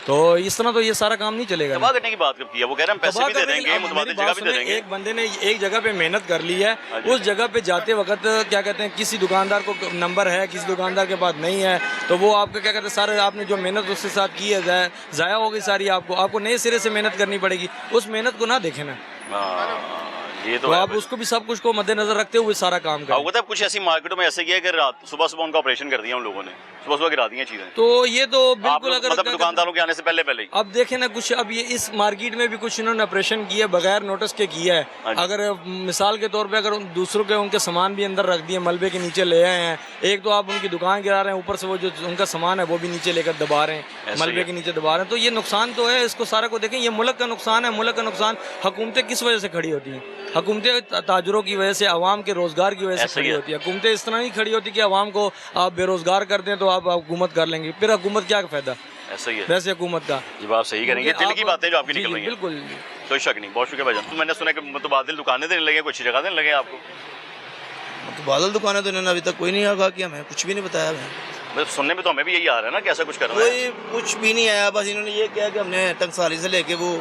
तो इस तरह तो ये सारा काम नहीं चलेगा। तबाह करने की बात कब की है? वो कह रहे हैं पैसे भी दे देंगे, मुतबादिल जगह भी दे देंगे। एक बंदे ने एक जगह पे मेहनत कर ली है, उस जगह पे जाते वक्त क्या कहते हैं किसी दुकानदार को नंबर है, किसी दुकानदार के पास नहीं है, तो वो आपका क्या कहते हैं सारे आपने जो मेहनत उसके साथ की है ज़ाया होगी सारी। आपको नए सिरे से मेहनत करनी पड़ेगी, उस मेहनत को ना देखें ना, ये तो आप उसको भी सब कुछ को मद्देनजर रखते हुए सारा काम करें। आपको कुछ ऐसी मार्केटों में ऐसे किया कि रात सुबह उनका ऑपरेशन कर दिया उन लोगों ने, सुबह गिरा दी हैं चीजें। तो ये तो बिल्कुल अगर मतलब दुकानदारों के आने से पहले ही अब देखें ना कुछ, अब ये इस मार्केट में भी कुछ इन्होंने ऑपरेशन किया बगैर नोटिस के किया है। अगर मिसाल के तौर पे अगर दूसरों के उनके सामान भी अंदर रख दिए, मलबे के नीचे ले आए हैं, एक तो आप उनकी दुकान गिरा रहे हैं, ऊपर से वो जो उनका सामान है वो भी नीचे लेकर दबा रहे हैं, मलबे के नीचे दबा रहे हैं, तो ये नुकसान तो है। इसको सारा को देखें, ये मुल्क का नुकसान है। मुल्क का नुकसान हुकूमतें किस वजह से खड़ी होती हैं? हुकूमतें ताजरों की वजह से, आवाम के रोज़गार की वजह से खड़ी होती है। हुकूमतें इस तरह नहीं खड़ी होती कि आवाम को आप बेरोज़गार कर दें तो आप हुकूमत कर लेंगे, फिर हुकूमत क्या फ़ायदा? ऐसा ही है वैसे हुकूमत का जब आप सही करेंगे, दिल की बातें जो आपकी निकल रही हैं, बिल्कुल कोई शक नहीं। बहुत शुक्रिया भाईजान। मैंने सुना कि मुतबादिल दुकानें देने लगे, कुछ जगह देने लगे आपको? मुतबादिल दुकानें तो इन्होंने अभी तक कोई नहीं आगा कि हमें कुछ भी नहीं बताया हमें। सुनने में तो हमें भी यही आ रहा है ना कि ऐसा कुछ कर रहा है। कोई कुछ भी नहीं आया, बस इन्होंने ये किया कि हमने टंगसारी से लेके वो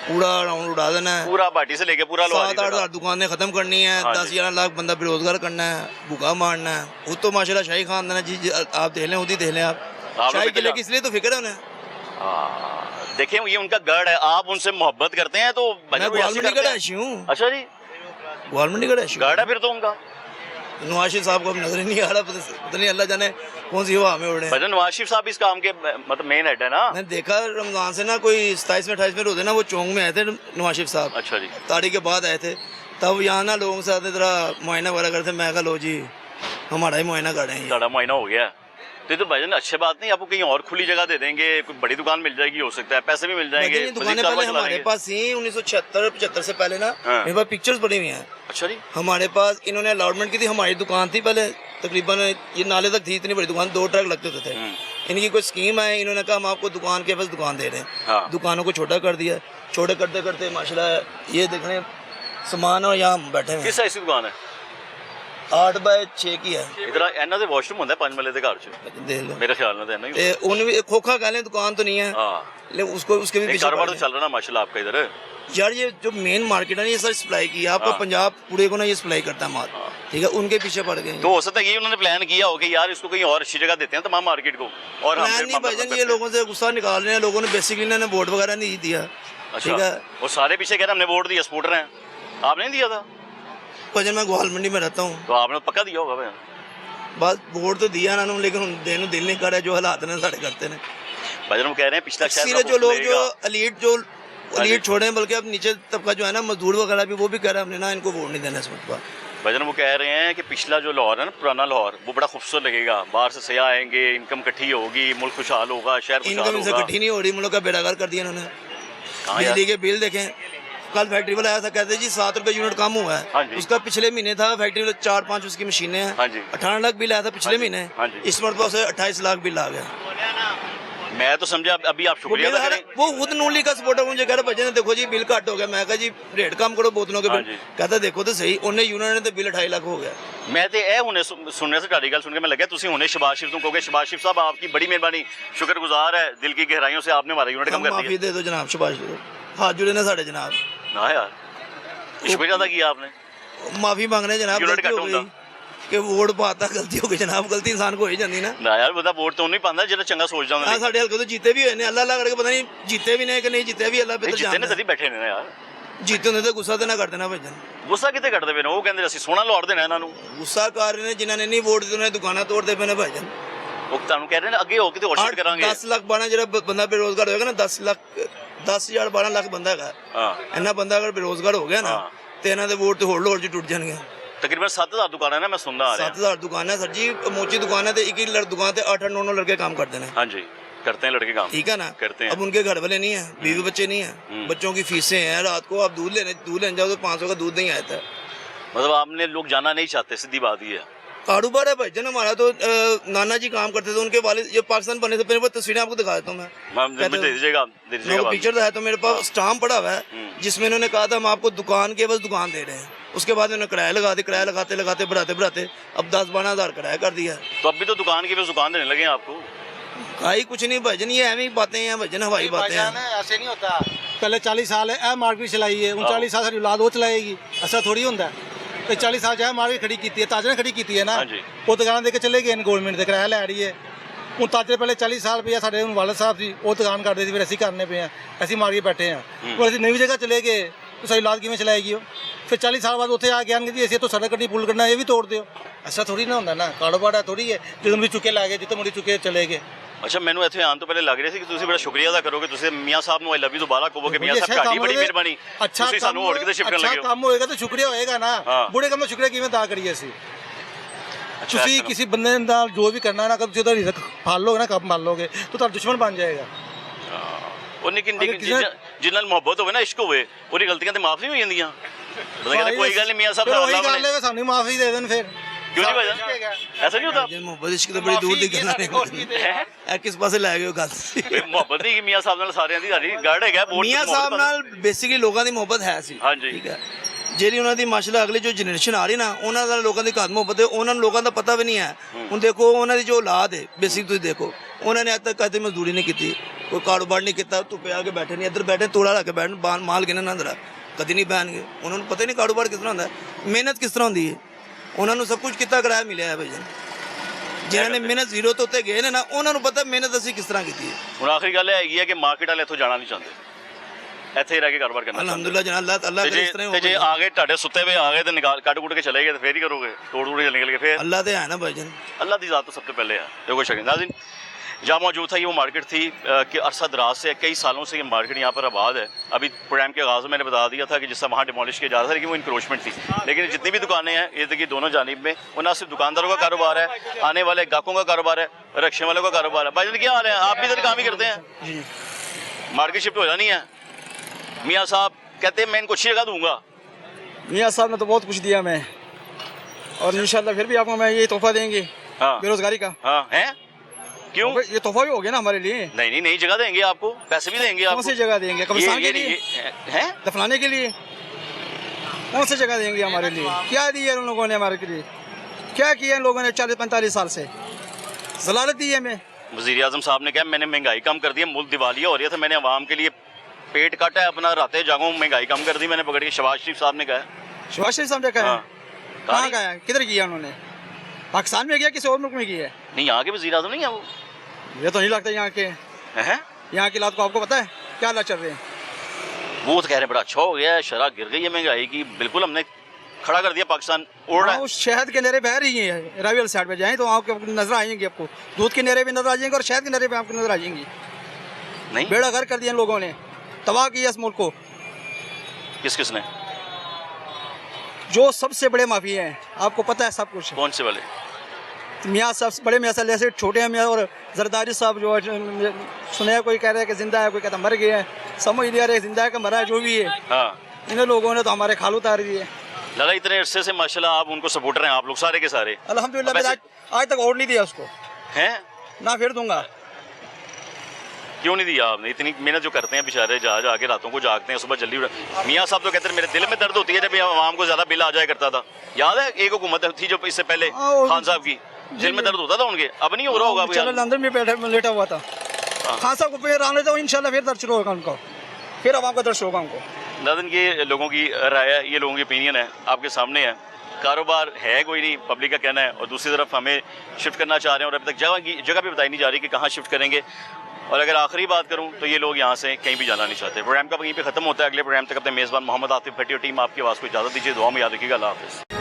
पूरा राउंड उड़ा देना है, पूरा बाटी से लेके पूरा 7-8 हज़ार दुकानें खत्म करनी है, 10-11 लाख बंदा बेरोजगार करना है, भूखा मारना है। वो तो माशाल्लाह शाही खानदान है जी, आप देख लें, खुद ही देख लें आप, शाही किले की इसलिए तो फिक्र है उन्हें। देखें ये उनका गढ़ है, आप उनसे मोहब्बत करते हैं तो मैं ग्वालमंडी का ऐसी हूँ। अच्छा जी, ग्वालमंडी का ऐसी गढ़ है फिर तो उनका। नवाज शरीफ साहब को अब नजर ही नहीं आ रहा, पता नहीं अल्लाह जाने कौन सी हवा में उड़े। भाईजान नवाज शरीफ साहब इस काम के मतलब मेन हेड है ना। मैंने देखा रमजान से ना कोई 27 में 28 में रोजे ना वो चौंक में आए थे नवाज शरीफ साहब। अच्छा जी, तारीख के बाद आए थे, तब यहाँ ना लोगों के साथ जरा मुआयना वगैरह करते। मैं कहा लो जी हमारा ही मुआयना कर रहे हैं, सारा मुआयना हो गया। तो भाईजान अच्छी बात नहीं, आपको कहीं और खुली जगह दे देंगे, कोई बड़ी दुकान मिल जाएगी, हो सकता है पैसे भी मिल जाएंगे। दुकानें पहले हमारे पास थी 1976-75 से पहले ना, मेरे पास पिक्चर्स पड़ी हुई हैं। अच्छा जी, हमारे पास इन्होंने अलॉटमेंट की थी, हमारी दुकान थी पहले तकरीबन ये नाले तक थी, इतनी बड़ी दुकान, 2 ट्रक लगते थे। इनकी कोई स्कीम है, इन्होंने कहा हम आपको दुकान के बस दुकान दे रहे हैं। दुकानों को छोटा कर दिया, छोटे करते करते माशाल्लाह ये देख रहे हैं सामान, और यहाँ बैठे हैं। किस साइज की दुकान है? 8x6 की है। इधर ਇਹਨਾਂ ਦੇ ਵਾਸ਼ਰੂਮ ਹੁੰਦਾ 5 ਮਰਲੇ ਦੇ ਘਰ ਚ, देख लो मेरे ख्याल में तो है नहीं। उन भी खोखा कह लें, दुकान तो नहीं है, लेकिन उसको उसके भी पीछे कारोबार तो चल रहा ना माशाल्लाह आपका इधर। यार ये जो मेन मार्केट है ना, ये सर सप्लाई की है आपका पंजाब पूरे को ना, ये सप्लाई करता है माल, ठीक है, उनके पीछे पड़ गए। तो हो सकता है ये उन्होंने प्लान किया हो कि यार इसको कहीं और अच्छी जगह देते हैं तमाम मार्केट को, और प्लान नहीं भाईजान, ये लोगों से गुस्सा निकाल रहे हैं, लोगों ने बेसिकली इन्होंने वोट वगैरह नहीं दिया, ठीक है, वो सारे पीछे कह रहे हमने वोट दिया, सपोर्टर हैं, आपने नहीं दिया था? भाईजान मैं ग्वाल मंडी में रहता हूँ। तो आपने पक्का दिया होगा भाई? ਬਸ ਵੋਟ ਤਾਂ ਦਿਆ ਇਹਨਾਂ ਨੂੰ ਲੇਕਿਨ ਹੁਣ ਦੇਣ ਨੂੰ ਦਿਲ ਨਹੀਂ ਕਰ ਰਿਹਾ ਜੋ ਹਾਲਾਤ ਨੇ ਸਾਡੇ करते हैं। भाईजान वो कह रहे हैं पिछला सिर्फ जो लोग जो एलीट छोड़े हैं बल्कि अब नीचे तबका जो है ना मजदूर वगैरह भी वो भी कह रहे हैं हमने ना इनको वोट नहीं देना इस वक्त। भाईजान वो कह रहे हैं कि पिछला जो लाहौर है ना, पुराना लाहौर, वो बड़ा खूबसूरत लगेगा, बाहर से सयाह आएंगे, इनकम इकट्ठी होगी, मुल्क खुशहाल होगा, शहर खुशहाल इनकम इनसे होगा। इकट्ठी नहीं हो रही, मुल्क का बेड़ागर कर दिया इन्होंने। कहाँ यार? बिजली के बिल देखें, कल फैक्ट्री वाला आया था, कहते जी 7 रुपए यूनिट कम हुआ हाँ है। जी। उसका पिछले महीने था फैक्ट्री में 4-5 उसकी मशीनें हैं, हाँ जी। 18 लाख बिल आया था पिछले महीने, हाँ जी। इस मरतबा उसे 28 लाख बिल आ गया। मैं तो समझा अभी आप वो शुक्रिया बिल अदा हर- करें। वो खुद नूली का सपोर्टर मुझे कह रहा भजन देखो जी बिल घट हो गया। मैं कहा जी रेट कम करो बोतलों के हाँ बिल। जी। कहता देखो तो सही उन्हें यूनियन ने तो बिल 28 लाख हो गया। मैं तो यह हुने सुनने से ਤੁਹਾਡੀ ਗੱਲ सुन के मैं लगे तुम हुने शहबाज शरीफ तुम कहोगे शहबाज शरीफ साहब आपकी बड़ी मेहरबानी, शुक्रगुजार है, दिल की गहराइयों से आपने हमारा यूनिट कम कर माफी दिया। दे दो जनाब, शबाश दो, हाथ जुड़े ना साढ़े जनाब, ना यार शुक्रिया अदा किया आपने। माफी मांगने जनाब, यूनिट गलती घट हो होंदा। गई कि वोट पाता गलती हो गई जनाब, गलती इंसान को हो ही जाती ना। ना यार बता वोट तो नहीं पाता जिन्हें चंगा सोच जाऊंगा। हाँ साढ़े हल्के तो जीते भी हुए ने, अल्लाह अल्लाह करके पता नहीं जीते भी ने कि नहीं जीते भी, अल्लाह पे तो जितने जानता तभी बैठे ने ना यार, है। जीते होंगे तो गुस्सा तो ना कर देना भजन, गुस्सा कितने कटते पे ने, वो कहते ਅਸੀਂ ਸੋਹਣਾ ਲਾਹੌਰ ਦੇਣਾ ਇਹਨਾਂ ਨੂੰ। गुस्सा कर रहे ने जिन्होंने नहीं वोट दिए उन्हें दुकाना तोड़ते पे ने भजन। ਉਹ ਤੁਹਾਨੂੰ ਕਹਿ ਰਹੇ ਨੇ ਅੱਗੇ ਹੋ ਕੇ ਤੇ ਹੋਰ ਸ਼ਿਟ ਕਰਾਂਗੇ। 10 ਲੱਖ ਬਾਣਾ ਜਿਹੜਾ ਬੰਦਾ ਬੇਰੋਜ਼ਗਾਰ ਹੋਏਗਾ ਨਾ, 10 ਲੱਖ 10,000 12 ਲੱਖ ਬੰਦਾ ਹੈਗਾ, ਹਾਂ ਇੰਨਾ ਬੰਦਾ ਅਗਰ ਬੇਰੋਜ਼ਗਾਰ ਹੋ ਗਿਆ ਨਾ ਹਾਂ। ਤੇ ਇਹਨਾਂ ਦੇ ਵੋਟ ਤੇ ਹੋਰ ਲੋੜ ਚ ਟੁੱਟ ਜਾਣਗੇ। तकरीबन 7,000 दुकान है ना, मैं सुनना आ रहा 7,000 ਦੁਕਾਨਾਂ ਸਰ ਜੀ, ਮੋਚੀ ਦੁਕਾਨ है तो एक ही दुकान पे 8-9 लड़के काम करते हैं। हाँ जी करते हैं लड़के काम, ठीक है ना, करते हैं। अब उनके घर वाले नहीं है, बीवी बच्चे नहीं है, बच्चों की फीसें हैं, रात को आप दूध लेने जाओ तो 500 का दूध नहीं आता। मतलब आपने लोग जाना नहीं चाहते, सीधी बात ही है। कारोबार है भाईजान हमारा तो। नाना जी काम करते थे, उनके वालिद ये पाकिस्तान बनने से पहले तस्वीरें आपको दिखा देता हूँ मैं। दे दीजिएगा मेरे को पिक्चर है तो मेरे पास स्टाम्प पड़ा हुआ है जिसमें इन्होंने कहा था हम आपको दुकान के बस दुकान दे रहे हैं। उसके बाद इन्होंने किराया लगा दिया, किराया लगाते लगाते बढ़ाते अब 10-12 हज़ार किराया कर दिया। तो अभी तो दुकान की बस दुकान देने लगे हैं आपको। भाई कुछ नहीं भजन, ये ऐवी बातें हैं भजन, हवाई बातें हैं। ऐसे नहीं होता। पहले 40 साल है मार्केट चलाई है, 39 साल सारी औलाद वो चलाएगी, ऐसा थोड़ी होता है। तो 40 साल जो मार्केट खड़ी की है, ताजर ने खड़ी की है ना, हाँ जी। वो दुकान दे के चले गए गवर्नमेंट से किराया लै रही है। हूँ ताजर पहले 40 साल पे साढ़े वालद साहब जी वो दुकान करते थे, फिर ऐसी करने पे हैं, ऐसी मार्केट बैठे हैं, वो ऐसी नई जगह चले गए तो सारी औलाद किमें चलाएगी वो। फिर 40 साल बाद उत्थे आके आएंगे जी ऐसे तो सड़क कट्टी पुल करना ये भी तोड़ दो, ऐसा थोड़ी ना होता ना। कारोबार है थोड़ी है जितने मुड़ी चुके ला गए, जितने मुड़ी चुके चले गए। अच्छा मैंने ਇੱਥੇ ਆਉਣ ਤੋਂ ਪਹਿਲੇ ਲੱਗ ਰਿਹਾ ਸੀ ਕਿ ਤੁਸੀਂ ਬੜਾ ਸ਼ੁਕਰੀਆ ਅਦਾ ਕਰੋਗੇ, ਤੁਸੀਂ ਮੀਆਂ ਸਾਹਿਬ ਨੂੰ ਆਈ ਲਵ ਯੂ ਦੁਬਾਰਾ ਕਹੋਗੇ ਮੀਆਂ ਸਾਹਿਬ ਤੁਹਾਡੀ ਬੜੀ ਮਿਹਰਬਾਨੀ, ਤੁਸੀਂ ਸਾਨੂੰ ਹੋਰ ਕਿਤੇ ਸ਼ਿਫਟ ਕਰਨ ਲੱਗੇ ਹੋ। ਕੰਮ ਹੋਏਗਾ ਤਾਂ ਸ਼ੁਕਰੀਆ ਹੋਏਗਾ ਨਾ, ਬੁੜੇ ਕੰਮ ਦਾ ਸ਼ੁਕਰੀਆ ਕਿਵੇਂ ਅਦਾ ਕਰੀਏ ਅਸੀਂ। ਤੁਸੀਂ ਕਿਸੇ ਬੰਦੇ ਨਾਲ ਜੋ ਵੀ ਕਰਨਾ ਨਾ, ਅਗਰ ਤੁਸੀਂ ਉਹਦਾ ਰਿਜ਼ਕ ਪਾਲ ਲੋਗੇ ਨਾ, ਕੰਮ ਪਾਲ ਲੋਗੇ ਤਾਂ ਤੁਹਾਡਾ ਦੁਸ਼ਮਣ ਬਣ ਜਾਏਗਾ। ਉਹ ਲੇਕਿਨ ਜਿਨ੍ਹਾਂ ਨਾਲ ਮੁਹੱਬਤ ਹੋਵੇ ਨਾ, ਇਸ਼ਕ ਹੋਵੇ, ਉਹਦੀ ਗਲਤੀਆਂ ਤੇ ਮਾਫ ਨਹੀਂ ਹੋ ਜਾਂਦੀਆਂ। ਬੰਦਾ ਕਹਿੰਦਾ ਕੋਈ ਗੱਲ ਨਹੀਂ ਮੀਆਂ ਸਾਹਿਬ ਦਾ ਅੱਲਾਹ ਬਣੇ, ਸਾਨੂੰ ਮਾਫੀ ਦੇ ਦੇਣ ਫਿਰ। क्यों नहीं भाईजान ऐसा नहीं होता। मोहब्बत इश्क तो बड़ी दूर दी गल है, किस पासे लै गए गल। ਮੁਹੱਬਤ ਦੀ ਮੀਆਂ ਸਾਹਿਬ ਨਾਲ ਸਾਰਿਆਂ ਦੀ ਸਾਡੀ ਗੜ ਹੈਗਾ ਵੋਟ। ਮੀਆਂ ਸਾਹਿਬ ਨਾਲ ਬੇਸਿਕਲੀ ਲੋਕਾਂ ਦੀ ਮੁਹੱਬਤ ਹੈ ਸੀ। ਹਾਂਜੀ ਠੀਕ ਹੈ, ਜਿਹੜੀ ਉਹਨਾਂ ਦੀ ਮਾਸ਼ਾਅੱਲਾ ਅਗਲੀ ਜੋ ਜਨਰੇਸ਼ਨ ਆ ਰਹੀ ਨਾ, ਉਹਨਾਂ ਦਾ ਲੋਕਾਂ ਦੀ ਘੱਟ ਮੁਹੱਬਤ ਹੈ, ਉਹਨਾਂ ਨੂੰ ਲੋਕਾਂ ਦਾ ਪਤਾ ਵੀ ਨਹੀਂ ਹੈ। ਹੁਣ ਦੇਖੋ ਉਹਨਾਂ ਦੀ ਜੋ ਔਲਾਦ ਹੈ ਬੇਸਿਕ ਤੁਸੀਂ ਦੇਖੋ, ਉਹਨਾਂ ਨੇ ਅੱਜ ਤੱਕ ਕਦੇ ਮਜ਼ਦੂਰੀ ਨਹੀਂ ਕੀਤੀ, ਕੋਈ ਕਾਰੋਬਾਰ ਨਹੀਂ ਕੀਤਾ, ਧੁੱਪੇ ਆ ਕੇ ਬੈਠੇ ਨਹੀਂ, ਇੱਧਰ ਬੈਠੇ ਤੋੜਾ ਲਾ ਕੇ ਬੈਠਣ, ਮਾਲ ਗਿਣਨ ਨਾ ਅੰਦਰ ਕਦੀ ਨਹੀਂ ਬਹਿਣਗੇ। ਉਹਨਾਂ ਨੂੰ ਪਤਾ ਹੀ ਨਹੀਂ ਕਾਰੋਬਾਰ ਕਿਸ ਤਰ੍ਹਾਂ ਹੁੰਦਾ, ਮਿਹਨਤ ਕਿਸ ਤਰ੍ਹਾਂ ਹੁੰਦੀ ਹੈ। ਉਹਨਾਂ ਨੂੰ ਸਭ ਕੁਝ ਕੀਤਾ ਕਰਾਇਆ ਮਿਲਿਆ ਹੈ ਭਾਈ ਜੀ। ਜਿਨ੍ਹਾਂ ਨੇ ਮਿਹਨਤ ਜ਼ੀਰੋ ਤੋਂ ਉੱਤੇ ਗਏ ਨੇ ਨਾ, ਉਹਨਾਂ ਨੂੰ ਪਤਾ ਮਿਹਨਤ ਅਸੀਂ ਕਿਸ ਤਰ੍ਹਾਂ ਕੀਤੀ ਹੈ। ਹੁਣ ਆਖਰੀ ਗੱਲ ਇਹ ਹੈਗੀ ਹੈ ਕਿ ਮਾਰਕੀਟ ਵਾਲੇ ਇੱਥੋਂ ਜਾਣਾ ਨਹੀਂ ਚਾਹੁੰਦੇ, ਇੱਥੇ ਹੀ ਰਹਿ ਕੇ ਕਾਰੋਬਾਰ ਕਰਨਾ। ਅਲਹਮਦੁਲਿਲਾ ਜਨਾਬ, ਅੱਲਾਹ ਕਰੇ ਇਸ ਤਰ੍ਹਾਂ ਤੇ ਜੇ ਆ ਗਏ ਤੁਹਾਡੇ ਸੁੱਤੇ ਹੋਏ ਆ ਗਏ ਤੇ ਨਿਕਾਲ ਕੱਢ ਕੁੱਟ ਕੇ ਚਲੇ ਗਏ ਤੇ ਫੇਰ ਹੀ ਕਰੋਗੇ, ਤੋੜ ਤੋੜ ਕੇ ਨਿਕਲ ਗਏ ਫਿਰ। अल्लाह तो है ना भाईजान, अल्लाह की ज़ात तो सबसे पहले है, ये कोई शक नहीं। नाज़रीन जहाँ मौजूद था ये वो मार्केट थी कि अरसा दराज से कई सालों से ये मार्केट यहाँ पर आबाद है। अभी प्रोग्राम के आगाज़ में मैंने बता दिया था कि जिससे वहाँ डिमोलिश किया जा रहा था, लेकिन वो इंक्रोचमेंट थी। लेकिन जितनी भी दुकानें हैं ये देखिए दोनों जानिब में, वो ना सिर्फ दुकानदारों का कारोबार है, आने वाले गाहकों का कारोबार है, रक्शे वालों का कारोबार है। भाईजान क्या हाल है, आप भी इधर काम ही करते हैं, मार्केट शिफ्ट हो जानी है। मियाँ साहब कहते हैं मैं इनको अच्छी जगह दूँगा। मियाँ साहब ने तो बहुत कुछ दिया मैं, और इंशाल्लाह फिर भी आपको मैं ये तोहफा देंगे। हाँ बेरोजगारी का। हाँ है क्यों? ये तोहफा भी हो गया ना हमारे लिए। नहीं नहीं नई जगह देंगे आपको, पैसे भी देंगे आपको। कौन सी जगह देंगे? कब्रिस्तान के लिए हैं दफनाने के लिए कौन सी जगह देंगे हमारे लिए? क्या दिया उन लोगों ने हमारे लिए, क्या किया इन लोगों ने 40-45 साल से? जलालत दी है हमें। वज़ीर आज़म साहब ने कहा मैंने महंगाई कम कर दी है, मुल्क दिवालिया हो रही है, तो मैंने अवाम के लिए पेट काटा है अपना, रातें जागूं, महंगाई कम कर दी मैंने पकड़ के। शहबाज शरीफ साहब ने कहा। शहबाज शरीफ साहब ने कहा? कहाँ कहा है, किधर किया उन्होंने? पाकिस्तान में किया किसी और मुल्क में किया है? नहीं यहाँ के वज़ीर आज़म नहीं है वो, ये तो नहीं लगता यहाँ के हैं। यहाँ की हालात को आपको पता है क्या हालात चल रहे हैं? वो तो कह रहे हैं बड़ा अच्छा हो गया है, शरह गिर गई है महंगाई की, बिल्कुल हमने खड़ा कर दिया पाकिस्तान, उड़ रहा है। उस शहद के नहरें बह रही हैं, रावी वाली साइड पे जाएं तो आपको नजर आएंगे, आपको दूध के नहरें भी नजर आ जाएंगे और शहद के नहरें भी आपको नजर आ जाएंगी। नहीं, बेड़ा गर्क कर दिया लोगों ने, तबाह किया इस मुल्क को। किसने? जो सबसे बड़े माफिया हैं, आपको पता है सब कुछ। कौन से वाले? मियाँ साहब, बड़े मियाँ साहब जैसे छोटे हैं मियाँ, और जरदारी साहब जो है, सुने कोई कह रहा है कि जिंदा है, कोई कहता मर गया है, समझ नहीं आ रहे जिंदा है कि मरा है, जो भी है। हाँ, इन लोगों ने तो हमारे खाल उतार दिए। लगा इतने अरसे से माशाल्लाह आप उनको सपोर्टर हैं, आप लोग सारे के सारे। अल्हम्दुलिल्लाह मैंने आज तक वोट नहीं दिया उसको, हैं? ना फिर दूंगा। क्यों नहीं दिया आपने? इतनी मेहनत जो करते हैं बेचारे, जा जा के रातों को जागते हैं, सुबह जल्दी मियाँ साहब तो कहते हैं मेरे दिल में दर्द होती है जब आवाम को ज्यादा बिल आ जाया करता था। याद है एक हुकूमत थी जो इससे पहले खान साहब की, दिल में दर्द होता था उनके, अब नहीं हो रहा होगा। चलो लंदन में बैठा लेटा हुआ था, खान साहब को फिर आने दो, इंशाल्लाह फिर दर्द शुरू होगा उनको, फिर आवाम का दर्द होगा उनको। नाज़रीन ये लोगों की राय है, ये लोगों की ओपिनियन है, आपके सामने है। कारोबार है कोई नहीं, पब्लिक का कहना है, और दूसरी तरफ हमें शिफ्ट करना चाह रहे हैं और अभी तक जगह भी बताई नहीं जा रही कि कहाँ शिफ्ट करेंगे। और अगर आखिरी बात करूं तो ये लोग यहाँ से कहीं भी जाना नहीं चाहते। प्रोग्राम का वहीं पे खत्म होता है। अगले प्रोग्राम तक अपने मेज़बान मोहम्मद आतिफ भट्टी और टीम आपकी आवाज़ को इजाज़त दीजिए। दुआ में याद रखिएगा। अल्लाह हाफ़िज़।